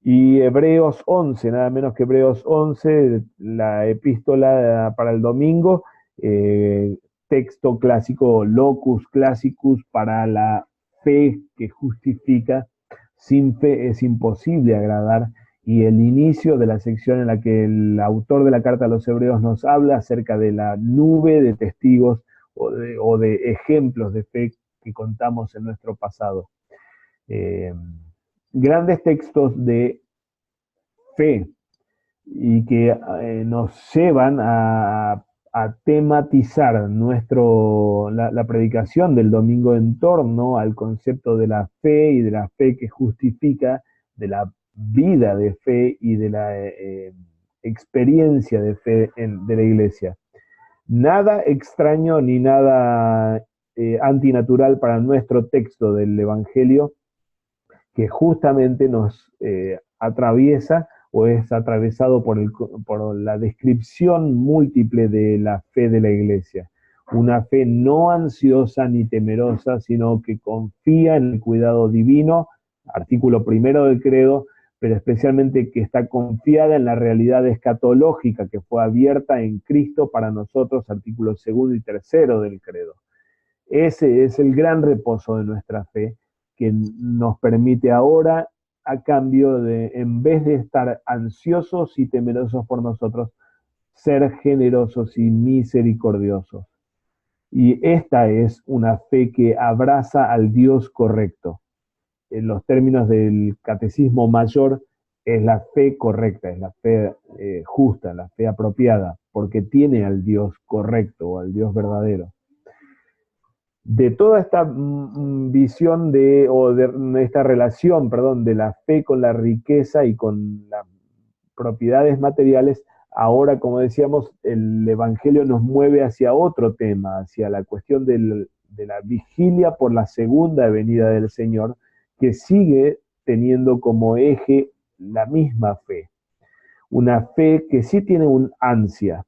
Y Hebreos 11, nada menos que Hebreos 11, la epístola para el domingo, texto clásico, locus classicus para la fe que justifica. Sin fe es imposible agradar. Y el inicio de la sección en la que el autor de la carta a los Hebreos nos habla acerca de la nube de testigos o de ejemplos de fe que contamos en nuestro pasado. Grandes textos de fe y que nos llevan a tematizar la predicación del domingo en torno al concepto de la fe y de la fe que justifica, de la vida de fe y de la experiencia de fe de la iglesia. Nada extraño ni nada antinatural para nuestro texto del Evangelio, que justamente nos atraviesa o es atravesado por la descripción múltiple de la fe de la iglesia. Una fe no ansiosa ni temerosa, sino que confía en el cuidado divino, artículo primero del credo, pero especialmente que está confiada en la realidad escatológica que fue abierta en Cristo para nosotros, artículos segundo y tercero del credo. Ese es el gran reposo de nuestra fe, que nos permite ahora, a cambio de, en vez de estar ansiosos y temerosos por nosotros, ser generosos y misericordiosos. Y esta es una fe que abraza al Dios correcto. En los términos del Catecismo Mayor, es la fe correcta, es la fe justa, la fe apropiada, porque tiene al Dios correcto o al Dios verdadero. De toda esta visión de esta relación, de la fe con la riqueza y con las propiedades materiales, ahora, como decíamos, el Evangelio nos mueve hacia otro tema, hacia la cuestión de la vigilia por la segunda venida del Señor, que sigue teniendo como eje la misma fe. Una fe que sí tiene un ansia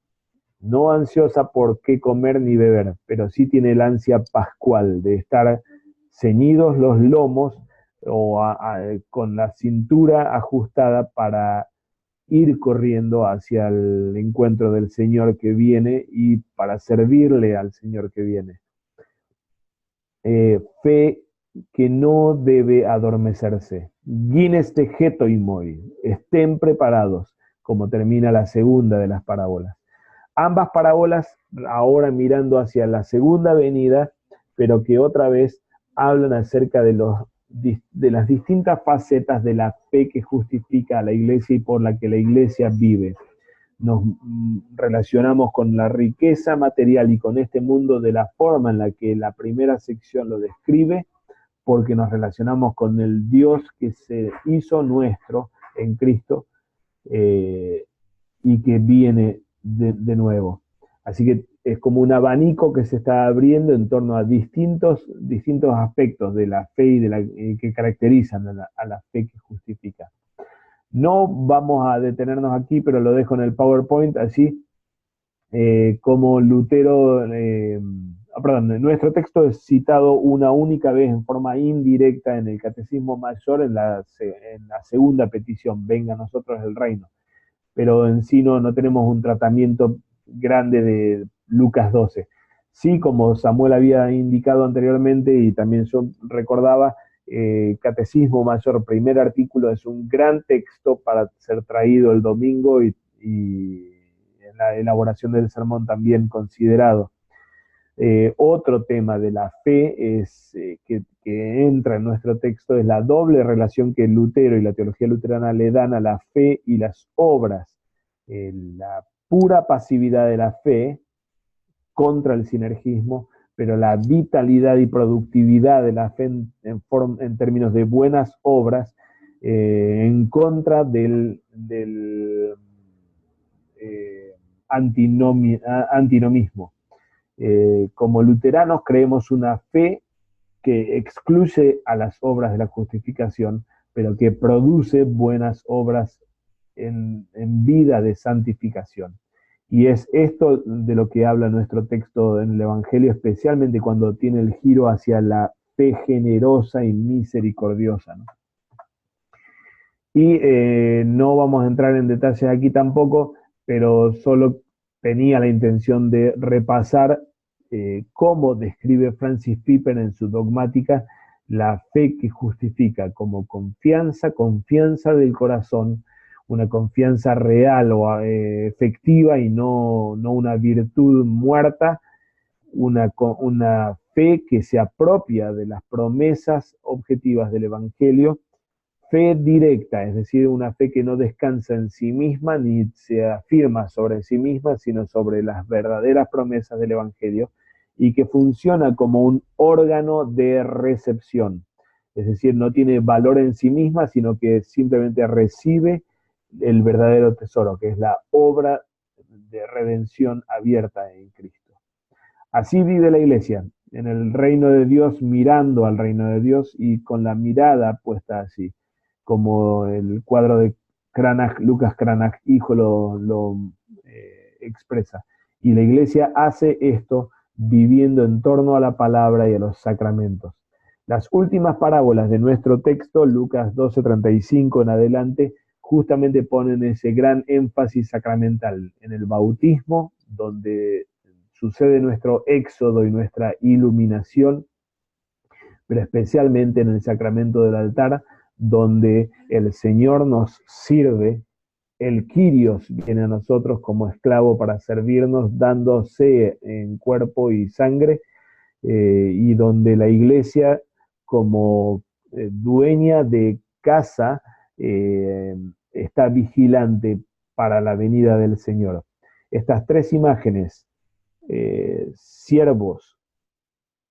no ansiosa por qué comer ni beber, pero sí tiene el ansia pascual de estar ceñidos los lomos o con la cintura ajustada para ir corriendo hacia el encuentro del Señor que viene y para servirle al Señor que viene. Fe que no debe adormecerse. Guines tejeto y moi, estén preparados, como termina la segunda de las parábolas. Ambas parábolas ahora mirando hacia la segunda venida, pero que otra vez hablan acerca de las distintas facetas de la fe que justifica a la iglesia y por la que la iglesia vive. Nos relacionamos con la riqueza material y con este mundo de la forma en la que la primera sección lo describe, porque nos relacionamos con el Dios que se hizo nuestro en Cristo y que viene de nuevo. Así que es como un abanico que se está abriendo en torno a distintos aspectos de la fe y que caracterizan a la fe que justifica. No vamos a detenernos aquí, pero lo dejo en el PowerPoint, así como Lutero, nuestro texto es citado una única vez en forma indirecta en el Catecismo Mayor en la segunda petición, venga a nosotros el reino. Pero en sí no tenemos un tratamiento grande de Lucas 12. Sí, como Samuel había indicado anteriormente y también yo recordaba, Catecismo Mayor, primer artículo, es un gran texto para ser traído el domingo y en la elaboración del sermón también considerado. Otro tema de la fe es que entra en nuestro texto es la doble relación que Lutero y la teología luterana le dan a la fe y las obras. La pura pasividad de la fe contra el sinergismo, pero la vitalidad y productividad de la fe en términos de buenas obras en contra del antinomismo. Como luteranos creemos una fe que excluye a las obras de la justificación, pero que produce buenas obras en vida de santificación. Y es esto de lo que habla nuestro texto en el Evangelio, especialmente cuando tiene el giro hacia la fe generosa y misericordiosa, ¿no? Y no vamos a entrar en detalles aquí tampoco, pero solo tenía la intención de repasar cómo describe Francis Piper en su dogmática la fe que justifica como confianza del corazón, una confianza real o efectiva y no una virtud muerta, una fe que se apropia de las promesas objetivas del Evangelio, fe directa, es decir, una fe que no descansa en sí misma ni se afirma sobre sí misma, sino sobre las verdaderas promesas del Evangelio y que funciona como un órgano de recepción. Es decir, no tiene valor en sí misma, sino que simplemente recibe el verdadero tesoro, que es la obra de redención abierta en Cristo. Así vive la iglesia, en el reino de Dios, mirando al reino de Dios y con la mirada puesta así, como el cuadro de Cranach, Lucas Cranach, hijo, lo expresa. Y la iglesia hace esto viviendo en torno a la palabra y a los sacramentos. Las últimas parábolas de nuestro texto, Lucas 12:35 en adelante, justamente ponen ese gran énfasis sacramental en el bautismo, donde sucede nuestro éxodo y nuestra iluminación, pero especialmente en el sacramento del altar, donde el Señor nos sirve, el Kyrios viene a nosotros como esclavo para servirnos, dándose en cuerpo y sangre, y donde la iglesia como dueña de casa está vigilante para la venida del Señor. Estas tres imágenes, siervos,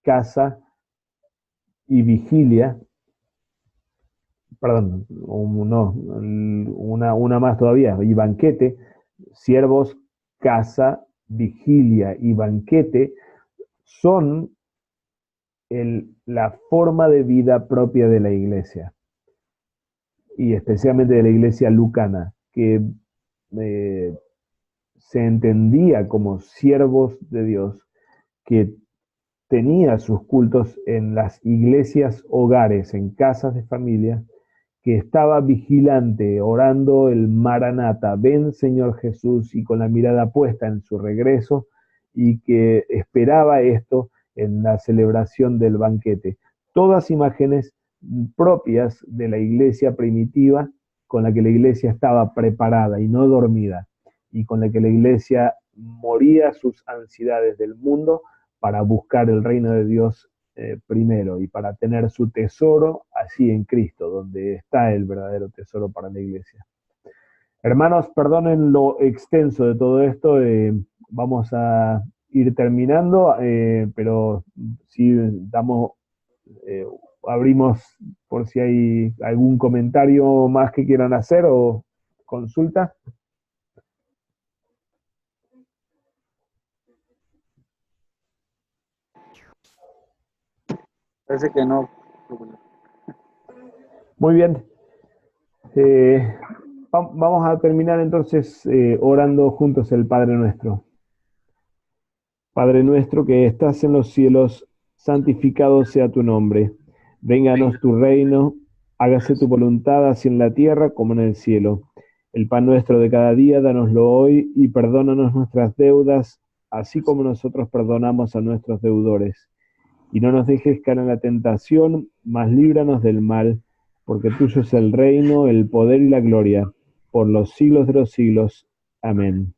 casa y vigilia, perdón, una más todavía, y banquete, siervos, casa, vigilia y banquete, son la forma de vida propia de la iglesia, y especialmente de la iglesia lucana, que se entendía como siervos de Dios, que tenía sus cultos en las iglesias hogares, en casas de familia, que estaba vigilante, orando el Maranata, ven Señor Jesús, y con la mirada puesta en su regreso, y que esperaba esto en la celebración del banquete. Todas imágenes propias de la iglesia primitiva, con la que la iglesia estaba preparada y no dormida, y con la que la iglesia moría sus ansiedades del mundo para buscar el reino de Dios primero y para tener su tesoro así en Cristo, donde está el verdadero tesoro para la iglesia. Hermanos, perdonen lo extenso de todo esto, vamos a ir terminando, pero sí damos, abrimos por si hay algún comentario más que quieran hacer o consulta. Parece que no. Muy bien. Vamos a terminar entonces orando juntos el Padre Nuestro. Padre nuestro que estás en los cielos, santificado sea tu nombre. Vénganos tu reino, hágase tu voluntad así en la tierra como en el cielo. El pan nuestro de cada día, dánoslo hoy y perdónanos nuestras deudas, así como nosotros perdonamos a nuestros deudores. Y no nos dejes caer en la tentación, mas líbranos del mal, porque tuyo es el reino, el poder y la gloria, por los siglos de los siglos. Amén.